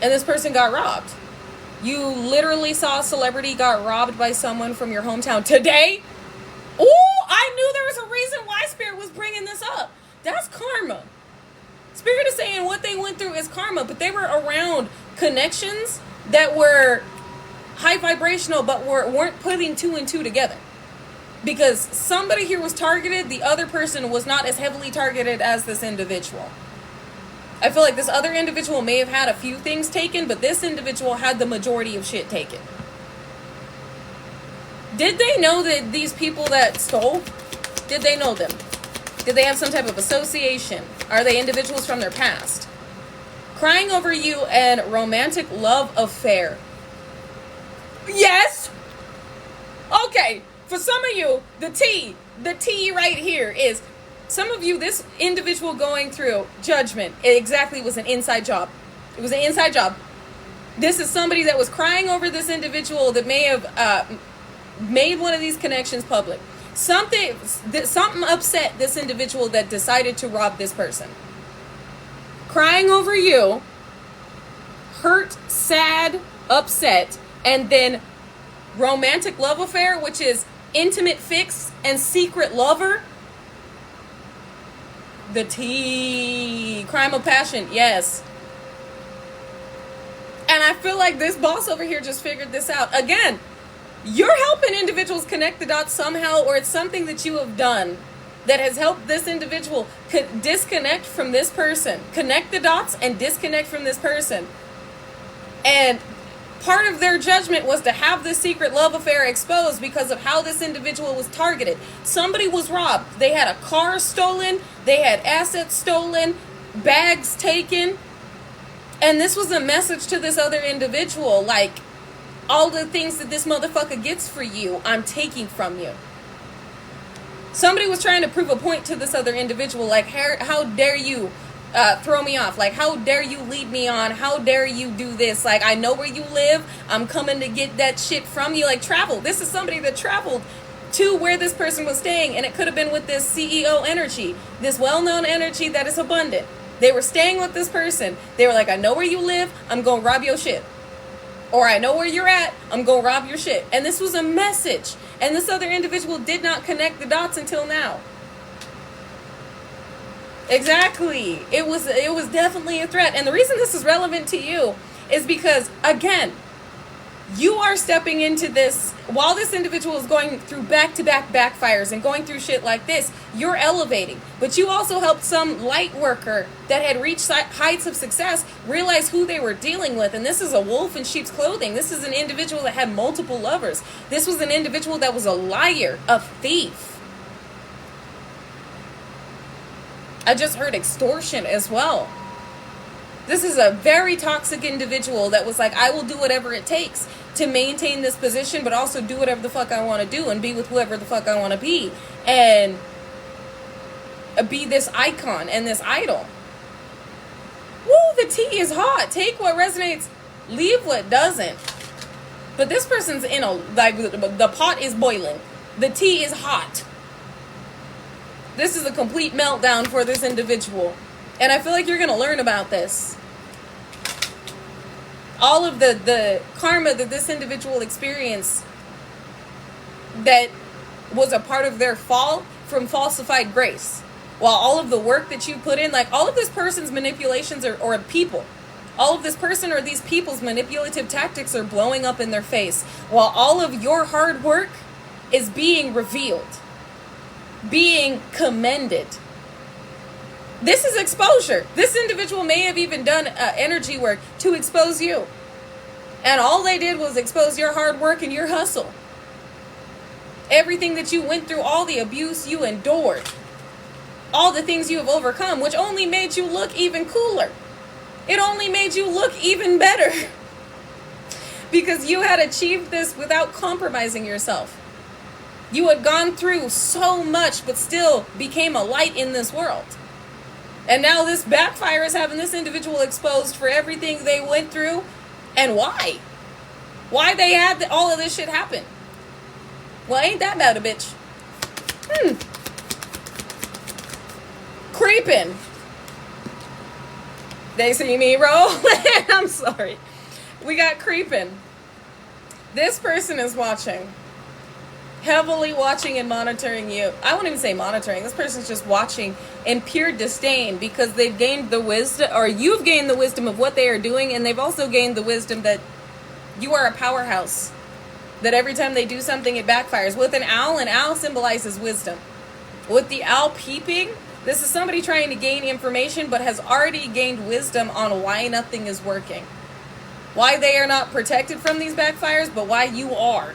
And this person got robbed. You literally saw a celebrity got robbed by someone from your hometown today. Ooh, I knew there was a reason why Spirit was bringing this up. That's karma. Spirit is saying what they went through is karma, but they were around connections that were high vibrational, but weren't putting two and two together. Because somebody here was targeted, the other person was not as heavily targeted as this individual. I feel like this other individual may have had a few things taken, but this individual had the majority of shit taken. Did they know that these people that stole, did they know them? Did they have some type of association? Are they individuals from their past? Crying over you and romantic love affair. Yes! Okay, for some of you, the T right here is Some of you, this individual going through judgment, it exactly was an inside job. It was an inside job. This is somebody that was crying over this individual that may have made one of these connections public. Something upset this individual that decided to rob this person. Crying over you, hurt, sad, upset, and then romantic love affair, which is intimate fix and secret lover. The T. Crime of passion, yes. And I feel like this boss over here just figured this out. Again, you're helping individuals connect the dots somehow, or it's something that you have done that has helped this individual disconnect from this person. Connect the dots and disconnect from this person. And part of their judgment was to have this secret love affair exposed because of how this individual was targeted. Somebody was robbed. They had a car stolen. They had assets stolen, bags taken. And this was a message to this other individual, like, all the things that this motherfucker gets for you, I'm taking from you. Somebody was trying to prove a point to this other individual, like, how dare you throw me off? Like, how dare you lead me on? How dare you do this? Like, I know where you live. I'm coming to get that shit from you. Like, travel. This is somebody that traveled to where this person was staying, and it could have been with this CEO energy, this well-known energy that is abundant. They were staying with this person. They were like, I know where you live. I'm going to rob your shit. Or I know where you're at. I'm going to rob your shit. And this was a message. And this other individual did not connect the dots until now. Exactly. It was definitely a threat. And the reason this is relevant to you is because, again, you are stepping into this while this individual is going through back-to-back backfires and going through shit like this. You're elevating, but you also helped some light worker that had reached heights of success realize who they were dealing with. And this is a wolf in sheep's clothing. This is an individual that had multiple lovers. This was an individual that was a liar, a thief. I just heard extortion as well. This is a very toxic individual that was like, I will do whatever it takes to maintain this position, but also do whatever the fuck I want to do and be with whoever the fuck I want to be and be this icon and this idol. Woo, the tea is hot. Take what resonates, leave what doesn't. But this person's in a, like, the pot is boiling. The tea is hot. This is a complete meltdown for this individual. And I feel like you're going to learn about this. All of the karma that this individual experienced that was a part of their fall from falsified grace. While all of the work that you put in, like all of this person's manipulations or people, all of this person or these people's manipulative tactics are blowing up in their face. While all of your hard work is being revealed, being commended. This is exposure. This individual may have even done energy work to expose you. And all they did was expose your hard work and your hustle. Everything that you went through, all the abuse you endured, all the things you have overcome, which only made you look even cooler. It only made you look even better. Because you had achieved this without compromising yourself. You had gone through so much, but still became a light in this world. And now this backfire is having this individual exposed for everything they went through. And why? Why they had all of this shit happen? Well, ain't that bad a bitch? Creeping. They see me rolling. I'm sorry. We got creeping. This person is watching. Heavily watching and monitoring you. I won't even say monitoring. This person's just watching in pure disdain because they've gained the wisdom, or you've gained the wisdom of what they are doing, and they've also gained the wisdom that you are a powerhouse. That every time they do something, it backfires. With an owl symbolizes wisdom. With the owl peeping, this is somebody trying to gain information but has already gained wisdom on why nothing is working. Why they are not protected from these backfires, but why you are.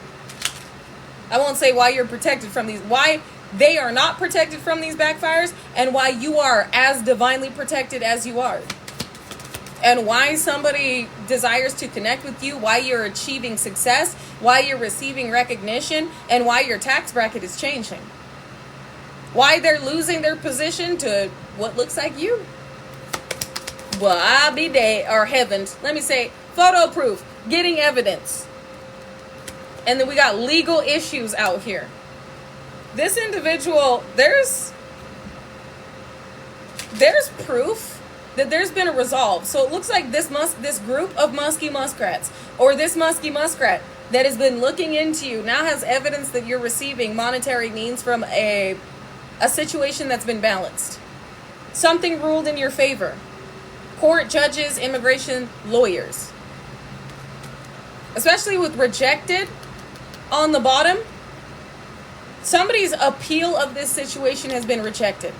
I won't say why you're protected from these, why they are not protected from these backfires, and why you are as divinely protected as you are. And why somebody desires to connect with you, why you're achieving success, why you're receiving recognition, and why your tax bracket is changing. Why they're losing their position to what looks like you? Well, I'll be day or heavens. Let me say photo proof, getting evidence. And then we got legal issues out here. This individual, there's proof that there's been a resolve. So it looks like this group of musky muskrats, or this musky muskrat that has been looking into you, now has evidence that you're receiving monetary means from a situation that's been balanced. Something ruled in your favor. Court, judges, immigration, lawyers. Especially with rejected on the bottom, somebody's appeal of this situation has been rejected.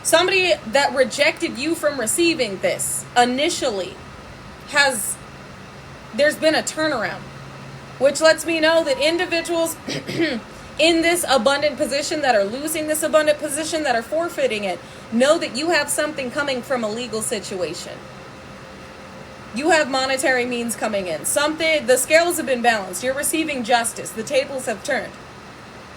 Somebody that rejected you from receiving this initially there's been a turnaround, which lets me know that individuals in this abundant position that are losing this abundant position, that are forfeiting it, know that you have something coming from a legal situation. You have monetary means coming in. The scales have been balanced. You're receiving justice. The tables have turned.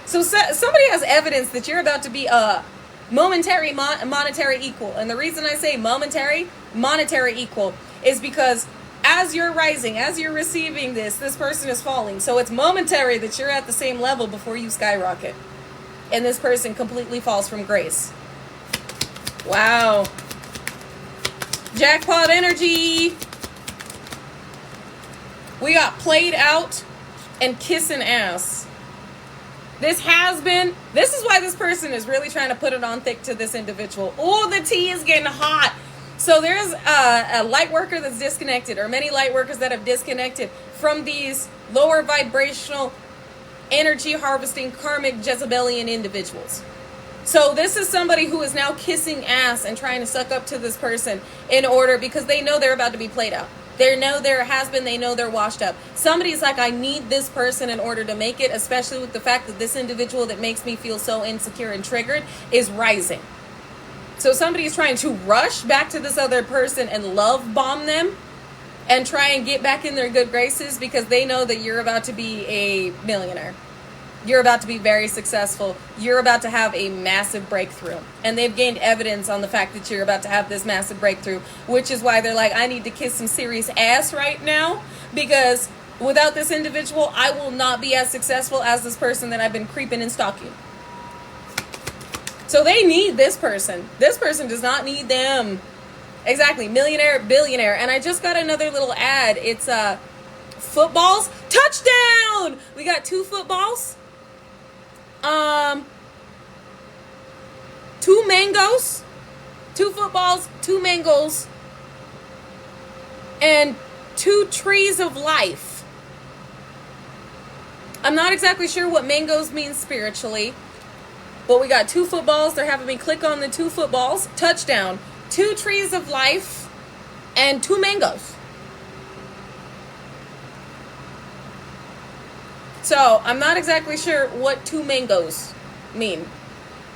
So somebody has evidence that you're about to be a momentary monetary equal. And the reason I say monetary equal is because as you're rising, as you're receiving this person is falling. So it's momentary that you're at the same level before you skyrocket. And this person completely falls from grace. Wow. Jackpot energy. We got played out and kissing ass. This is why this person is really trying to put it on thick to this individual. Oh, the tea is getting hot. So there's a light worker that's disconnected, or many light workers that have disconnected from these lower vibrational, energy harvesting, karmic Jezebelian individuals. So this is somebody who is now kissing ass and trying to suck up to this person in order, because they know they're about to be played out. They know there has been, they know they're washed up. Somebody's like, I need this person in order to make it, especially with the fact that this individual that makes me feel so insecure and triggered is rising. So somebody's trying to rush back to this other person and love bomb them and try and get back in their good graces, because they know that you're about to be a millionaire. You're about to be very successful. You're about to have a massive breakthrough. And they've gained evidence on the fact that you're about to have this massive breakthrough, which is why they're like, I need to kiss some serious ass right now, because without this individual, I will not be as successful as this person that I've been creeping and stalking. So they need this person. This person does not need them. Exactly. Millionaire, billionaire. And I just got another little ad. It's footballs. Touchdown! We got 2 footballs. 2 mangoes. 2 footballs, 2 mangoes. And 2 trees of life. I'm not exactly sure what mangoes means spiritually. But we got 2 footballs. They're having me click on the 2 footballs. Touchdown. 2 trees of life. And 2 mangoes. So, I'm not exactly sure what 2 mangoes mean.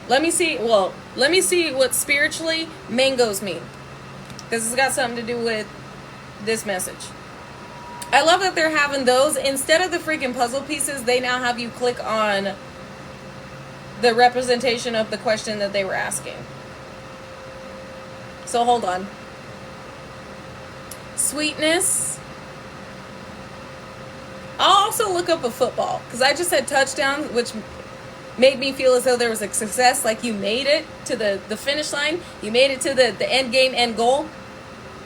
Let me see what spiritually mangoes mean. This has got something to do with this message. I love that they're having those. Instead of the freaking puzzle pieces, they now have you click on the representation of the question that they were asking. So, hold on. Sweetness. I'll also look up a football, because I just said touchdown, which made me feel as though there was a success, like you made it to the finish line. You made it to the end game, end goal.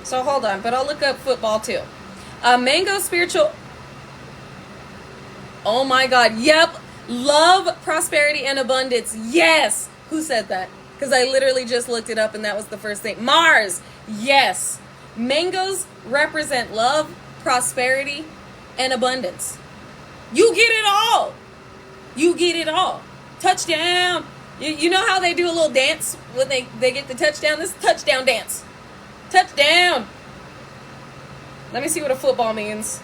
So hold on, but I'll look up football too. Mango spiritual. Oh my God. Yep. Love, prosperity, and abundance. Yes. Who said that? Because I literally just looked it up and that was the first thing. Mars. Yes. Mangoes represent love, prosperity, and abundance. You get it all. You get it all. Touchdown. You know how they do a little dance when they get the touchdown? This is touchdown dance. Touchdown. Let me see what a football means.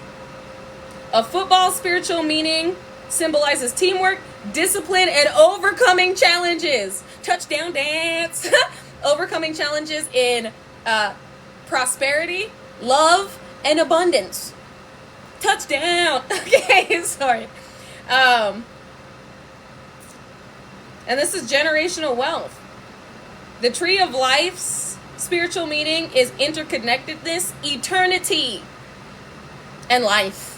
A football spiritual meaning symbolizes teamwork, discipline, and overcoming challenges. Touchdown dance. Overcoming challenges in prosperity, love, and abundance. Touchdown. Okay, sorry. And And this is generational wealth. The tree of life's spiritual meaning is interconnectedness, eternity, and life.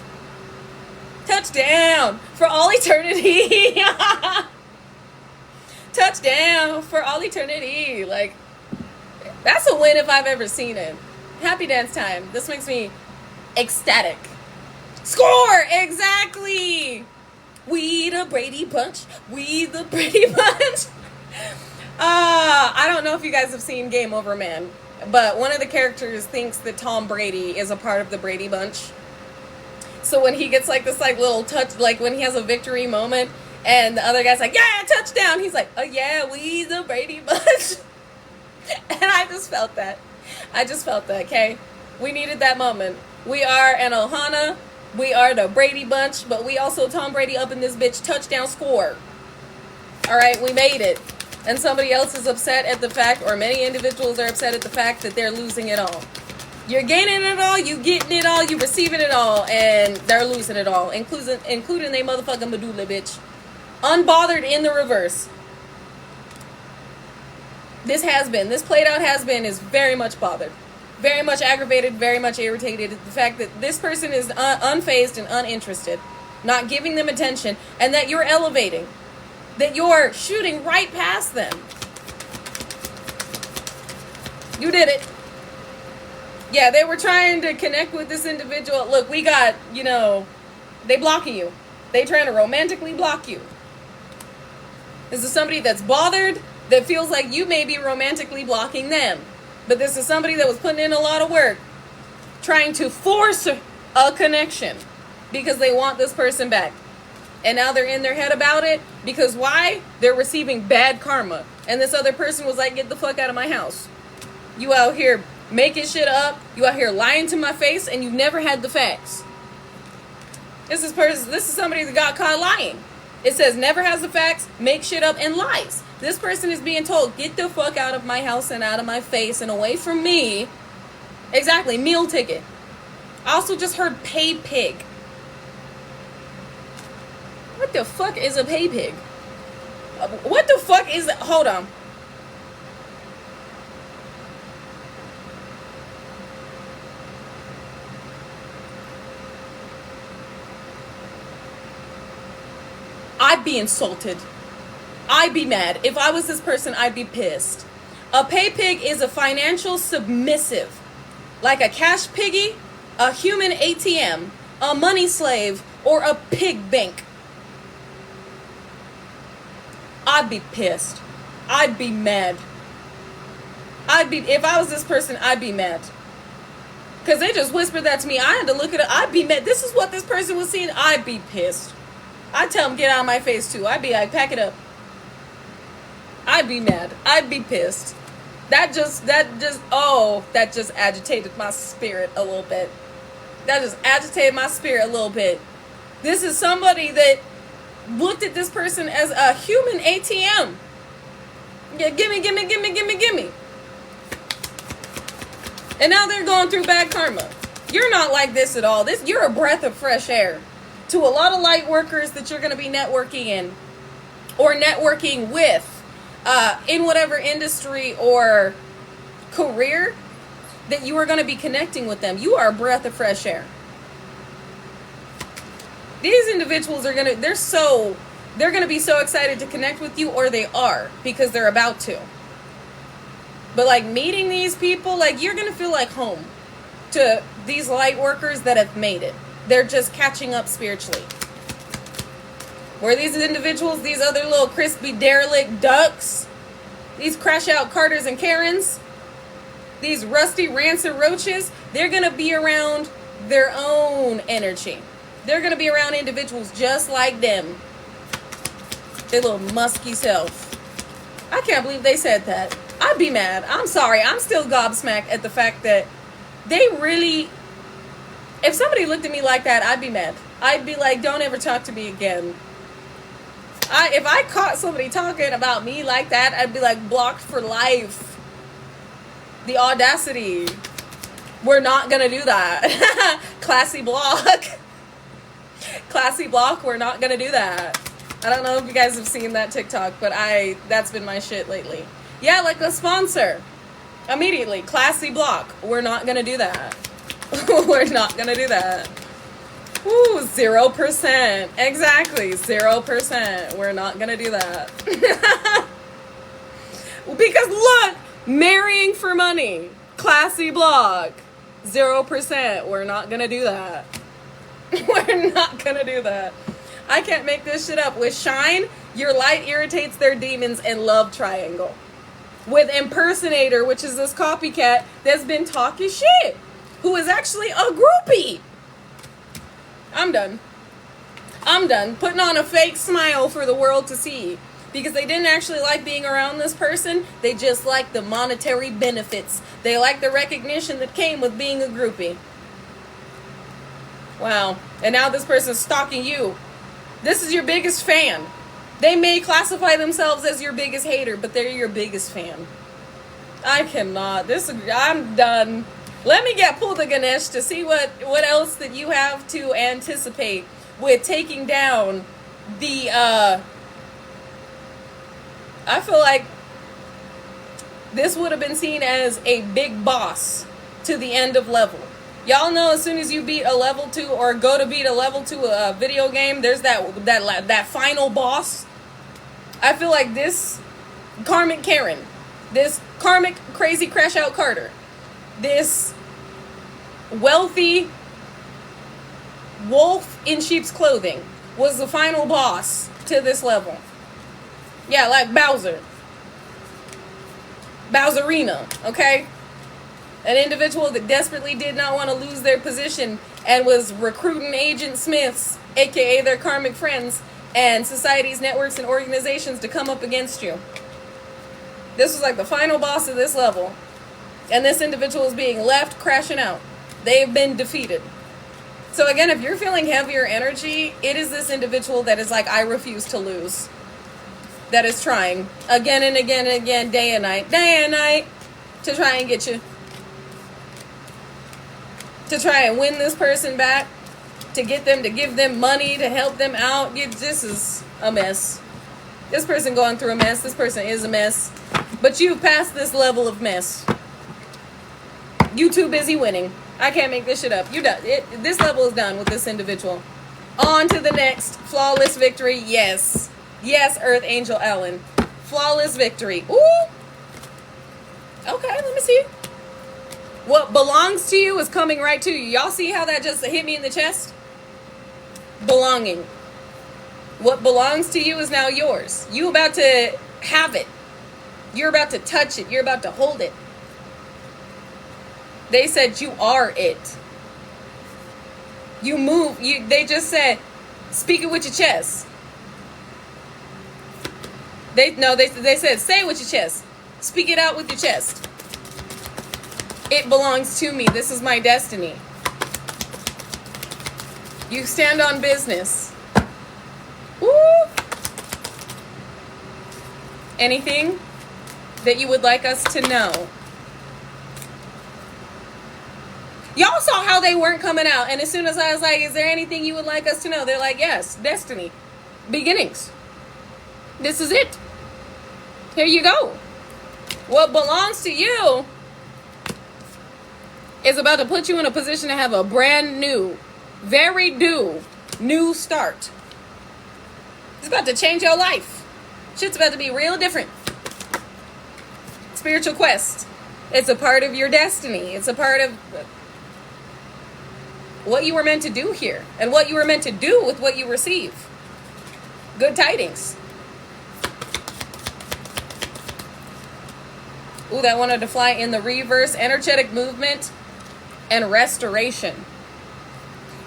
Touchdown for all eternity. Touchdown for all eternity. Like, that's a win if I've ever seen it. Happy dance time. This makes me ecstatic. Score! Exactly! We the Brady Bunch. We the Brady Bunch. I don't know if you guys have seen Game Over Man, but one of the characters thinks that Tom Brady is a part of the Brady Bunch. So when he gets like this like little touch, like when he has a victory moment and the other guy's like, yeah, touchdown, he's like, oh yeah, we the Brady Bunch. And I just felt that, okay? We needed that moment. We are an Ohana, we are the Brady Bunch, but we also Tom Brady up in this bitch, touchdown score. All right, we made it. And somebody else is upset at the fact, or many individuals are upset at the fact that they're losing it all. You're gaining it all, you getting it all, you receiving it all, and they're losing it all, including they motherfucking medulla, bitch. Unbothered in the reverse. This played out has-been is very much bothered. Very much aggravated, very much irritated at the fact that this person is unfazed and uninterested. Not giving them attention, and that you're elevating. That you're shooting right past them. You did it. Yeah, they were trying to connect with this individual. Look, we got, they blocking you. They trying to romantically block you. This is somebody that's bothered, that feels like you may be romantically blocking them. But this is somebody that was putting in a lot of work, trying to force a connection because they want this person back. And now they're in their head about it because why? They're receiving bad karma. And this other person was like, get the fuck out of my house. You out here making shit up. You out here lying to my face and you've never had the facts. This is somebody that got caught lying. It says never has the facts, make shit up, and lies. This person is being told, get the fuck out of my house and out of my face and away from me. Exactly, meal ticket. I also just heard pay pig. What the fuck is a pay pig? What the fuck is it? Hold on. I'd be insulted. I'd be mad. If I was this person, I'd be pissed. A pay pig is a financial submissive. Like a cash piggy, a human ATM, a money slave, or a pig bank. I'd be pissed. I'd be mad. If I was this person, I'd be mad. Because they just whispered that to me. I had to look at it. I'd be mad. This is what this person was seeing. I'd be pissed. I'd tell them, get out of my face too. I'd be like, pack it up. I'd be mad. I'd be pissed. That just agitated my spirit a little bit. That just agitated my spirit a little bit. This is somebody that looked at this person as a human ATM. Yeah, gimme. And now they're going through bad karma. You're not like this at all. You're a breath of fresh air to a lot of light workers that you're going to be networking in or networking with in whatever industry or career that you are going to be connecting with them. You are a breath of fresh air. These individuals are they're going to be so excited to connect with you, or they are, because they're about to. But like meeting these people, like you're going to feel like home to these light workers that have made it. They're just catching up spiritually. Where these individuals, these other little crispy derelict ducks, these crash out Carters and Karens, these rusty rancid roaches, they're going to be around their own energy. They're going to be around individuals just like them. Their little musky self. I can't believe they said that. I'd be mad. I'm sorry. I'm still gobsmacked at the fact that they really... If somebody looked at me like that, I'd be mad. I'd be like, don't ever talk to me again. If I caught somebody talking about me like that, I'd be like, blocked for life. The audacity. We're not going to do that. Classy block. Classy block, we're not going to do that. I don't know if you guys have seen that TikTok, but that's been my shit lately. Yeah, like a sponsor. Immediately, classy block. We're not gonna do that. We're not gonna do that. Ooh, 0%. Exactly, 0%. We're not gonna do that. Because look, marrying for money. Classy block. 0%. We're not gonna do that. We're not gonna do that. I can't make this shit up. With Shine, your light irritates their demons, and Love Triangle. With Impersonator, which is this copycat that's been talking shit, who is actually a groupie. I'm done. I'm done. Putting on a fake smile for the world to see. Because they didn't actually like being around this person. They just like the monetary benefits. They like the recognition that came with being a groupie. Wow. And now this person's stalking you. This is your biggest fan. They may classify themselves as your biggest hater, but they're your biggest fan. I cannot. I'm done. Let me pull the Ganesh to see what else that you have to anticipate with taking down the, I feel like this would have been seen as a big boss to the end of level. Y'all know as soon as you beat a level 2 or go to beat a level 2 video game, there's that final boss. I feel like this Karmic Karen, this Karmic Crazy Crash Out Carter, this wealthy wolf in sheep's clothing was the final boss to this level. Yeah, like Bowserina, okay? An individual that desperately did not want to lose their position and was recruiting Agent Smiths, aka their karmic friends, and societies, networks, and organizations to come up against you. This was like the final boss of this level. And this individual is being left crashing out. They've been defeated. So again, if you're feeling heavier energy, it is this individual that is like, I refuse to lose. That is trying again and again and again, day and night, to try and get you. To try and win this person back, to get them, to give them money, to help them out. This is a mess. This person going through a mess. This person is a mess. But you've passed this level of mess. You too busy winning. I can't make this shit up. You done. This level is done with this individual. On to the next. Flawless victory. Yes. Yes, Earth Angel Ellen. Flawless victory. Ooh. Okay, let me see. What belongs to you is coming right to you. Y'all see how that just hit me in the chest? Belonging. What belongs to you is now yours. You about to have it. You're about to touch it. You're about to hold it. They said you are it. You move. They just said, speak it with your chest. They said, say it with your chest. Speak it out with your chest. It belongs to me. This is my destiny. You stand on business. Woo! Anything that you would like us to know? Y'all saw how they weren't coming out. And as soon as I was like, is there anything you would like us to know? They're like, yes, destiny. Beginnings. This is it. Here you go. What belongs to you is about to put you in a position to have a brand new, very new start. It's about to change your life. Shit's about to be real different. Spiritual quest. It's a part of your destiny. It's a part of what you were meant to do here and what you were meant to do with what you receive. Good tidings. Ooh, that wanted to fly in the reverse. Energetic movement and restoration.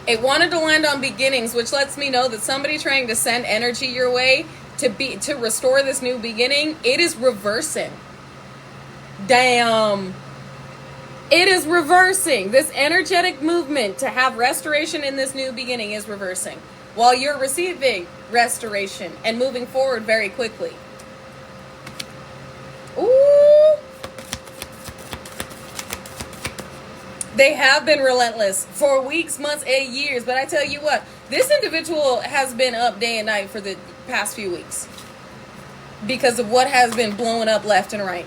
It wanted to land on beginnings, which lets me know that somebody trying to send energy your way to restore this new beginning, it is reversing. Damn. It is reversing. This energetic movement to have restoration in this new beginning is reversing. While you're receiving restoration and moving forward very quickly. Ooh. They have been relentless for weeks, months, and years. But I tell you what, this individual has been up day and night for past few weeks because of what has been blowing up left and right.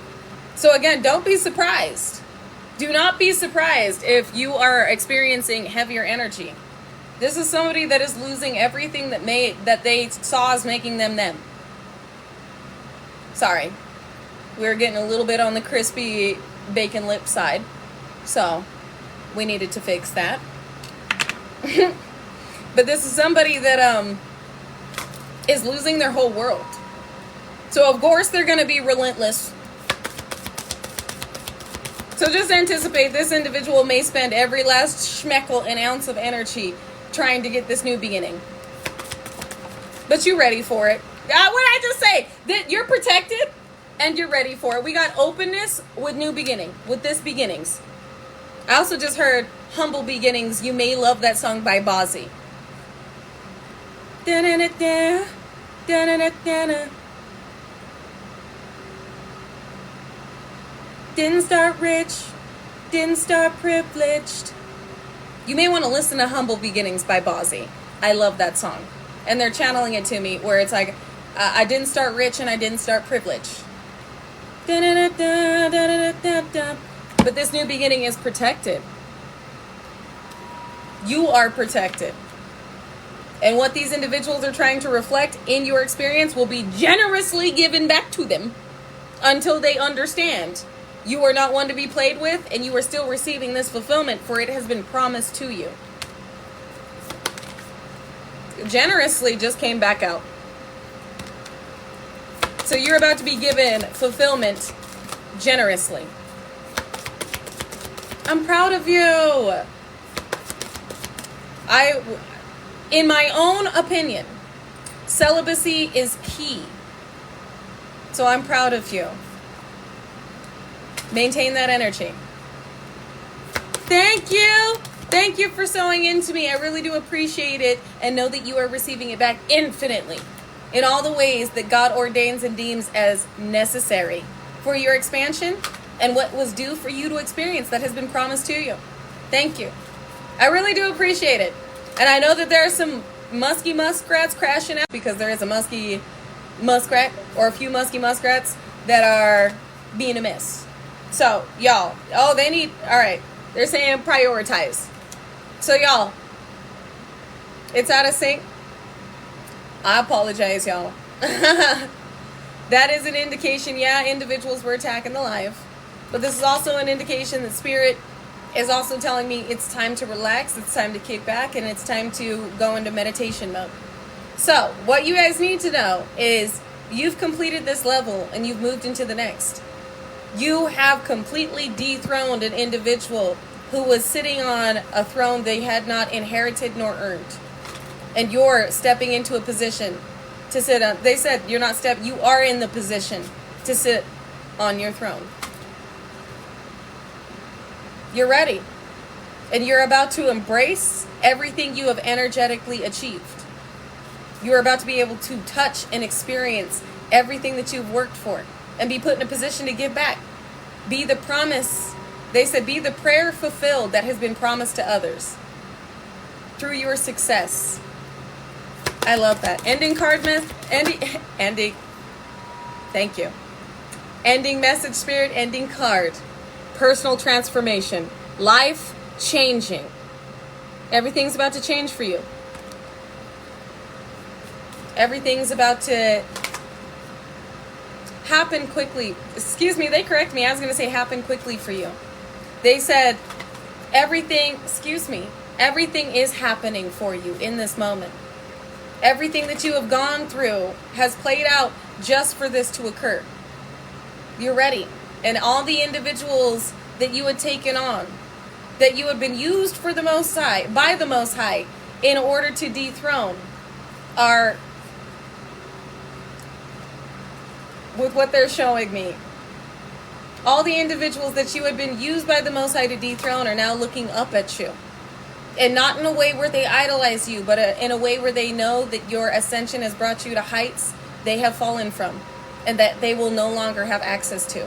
So again, don't be surprised. Do not be surprised if you are experiencing heavier energy. This is somebody that is losing everything that they saw as making them. Sorry. We're getting a little bit on the crispy bacon lip side. So, we needed to fix that. But this is somebody that is losing their whole world. So, of course, they're going to be relentless. So just anticipate this individual may spend every last schmeckle and ounce of energy trying to get this new beginning. But you're ready for it. What did I just say? That you're protected and you're ready for it. We got openness with new beginning, with this beginnings. I also just heard Humble Beginnings. You may love that song by Paddy. Da-da-da-da, da-da-da-da-da. Didn't start rich, didn't start privileged. You may want to listen to Humble Beginnings by Paddy. I love that song. And they're channeling it to me where it's like, I didn't start rich and I didn't start privileged. Da-da-da-da, da-da-da-da-da. But this new beginning is protected. You are protected. And what these individuals are trying to reflect in your experience will be generously given back to them until they understand you are not one to be played with and you are still receiving this fulfillment, for it has been promised to you. Generously just came back out. So you're about to be given fulfillment generously. I'm proud of you. In my own opinion, celibacy is key. So I'm proud of you. Maintain that energy. Thank you. Thank you for sewing into me. I really do appreciate it, and know that you are receiving it back infinitely in all the ways that God ordains and deems as necessary for your expansion and what was due for you to experience that has been promised to you. Thank you. I really do appreciate it. And I know that there are some musky muskrats crashing out, because there is a musky muskrat or a few musky muskrats that are being amiss. So, y'all, all right, they're saying prioritize. So, y'all, it's out of sync. I apologize, y'all. That is an indication, yeah, individuals were attacking the live. But this is also an indication that Spirit is also telling me it's time to relax, it's time to kick back, and it's time to go into meditation mode. So, what you guys need to know is you've completed this level and you've moved into the next. You have completely dethroned an individual who was sitting on a throne they had not inherited nor earned. And you're stepping into a position to sit on. They said you are in the position to sit on your throne. You're ready. And you're about to embrace everything you have energetically achieved. You're about to be able to touch and experience everything that you've worked for and be put in a position to give back. Be the promise. They said be the prayer fulfilled that has been promised to others through your success. I love that. Ending card ending. Thank you. Ending message, Spirit, ending card. Personal transformation. Life changing. Everything's about to change for you. Everything's about to happen quickly. Excuse me, they correct me. I was going to say happen quickly for you. They said everything is happening for you in this moment. Everything that you have gone through has played out just for this to occur. You're ready. And all the individuals that you had taken on, that you had been used for the Most High, by the Most High, in order to dethrone, are, with what they're showing me, all the individuals that you had been used by the Most High to dethrone are now looking up at you. And not in a way where they idolize you, but in a way where they know that your ascension has brought you to heights they have fallen from and that they will no longer have access to.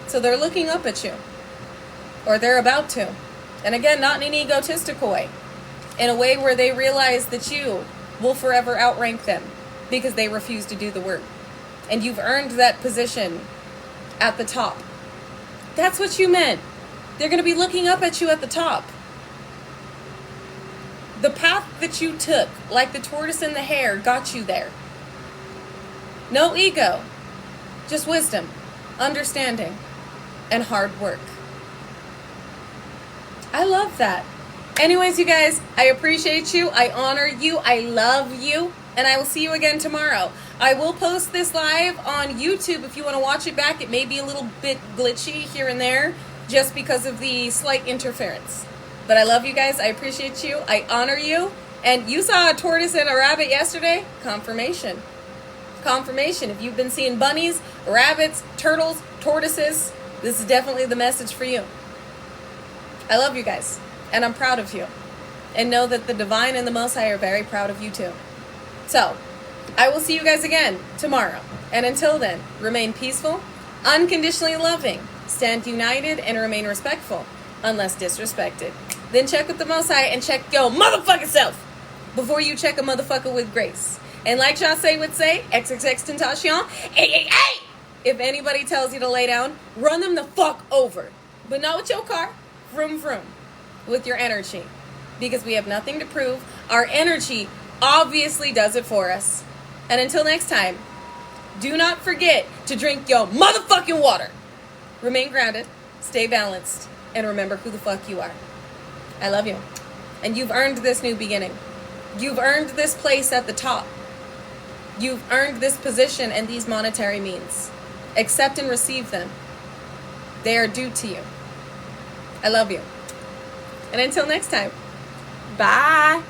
So they're looking up at you, or they're about to. And again, not in an egotistical way, in a way where they realize that you will forever outrank them because they refuse to do the work. And you've earned that position at the top. That's what you meant. They're going to be looking up at you at the top. The path that you took, like the tortoise and the hare, got you there. No ego, just wisdom, understanding, and hard work. I love that. Anyways, you guys, I appreciate you. I honor you. I love you. And I will see you again tomorrow. I will post this live on YouTube if you want to watch it back. It may be a little bit glitchy here and there just because of the slight interference. But I love you guys. I appreciate you. I honor you. And you saw a tortoise and a rabbit yesterday? Confirmation. Confirmation. If you've been seeing bunnies, rabbits, turtles, tortoises, this is definitely the message for you. I love you guys. And I'm proud of you. And know that the divine and the Most High are very proud of you too. So, I will see you guys again tomorrow. And until then, remain peaceful, unconditionally loving, stand united, and remain respectful, unless disrespected. Then check with the Most High and check your motherfucking self before you check a motherfucker with grace. And like Shansay would say, XXX Tentacion, ay. If anybody tells you to lay down, run them the fuck over. But not with your car, vroom vroom, with your energy. Because we have nothing to prove. Our energy obviously does it for us. And until next time, do not forget to drink your motherfucking water. Remain grounded, stay balanced, and remember who the fuck you are. I love you. And you've earned this new beginning. You've earned this place at the top. You've earned this position and these monetary means. Accept and receive them. They are due to you. I love you. And until next time, bye.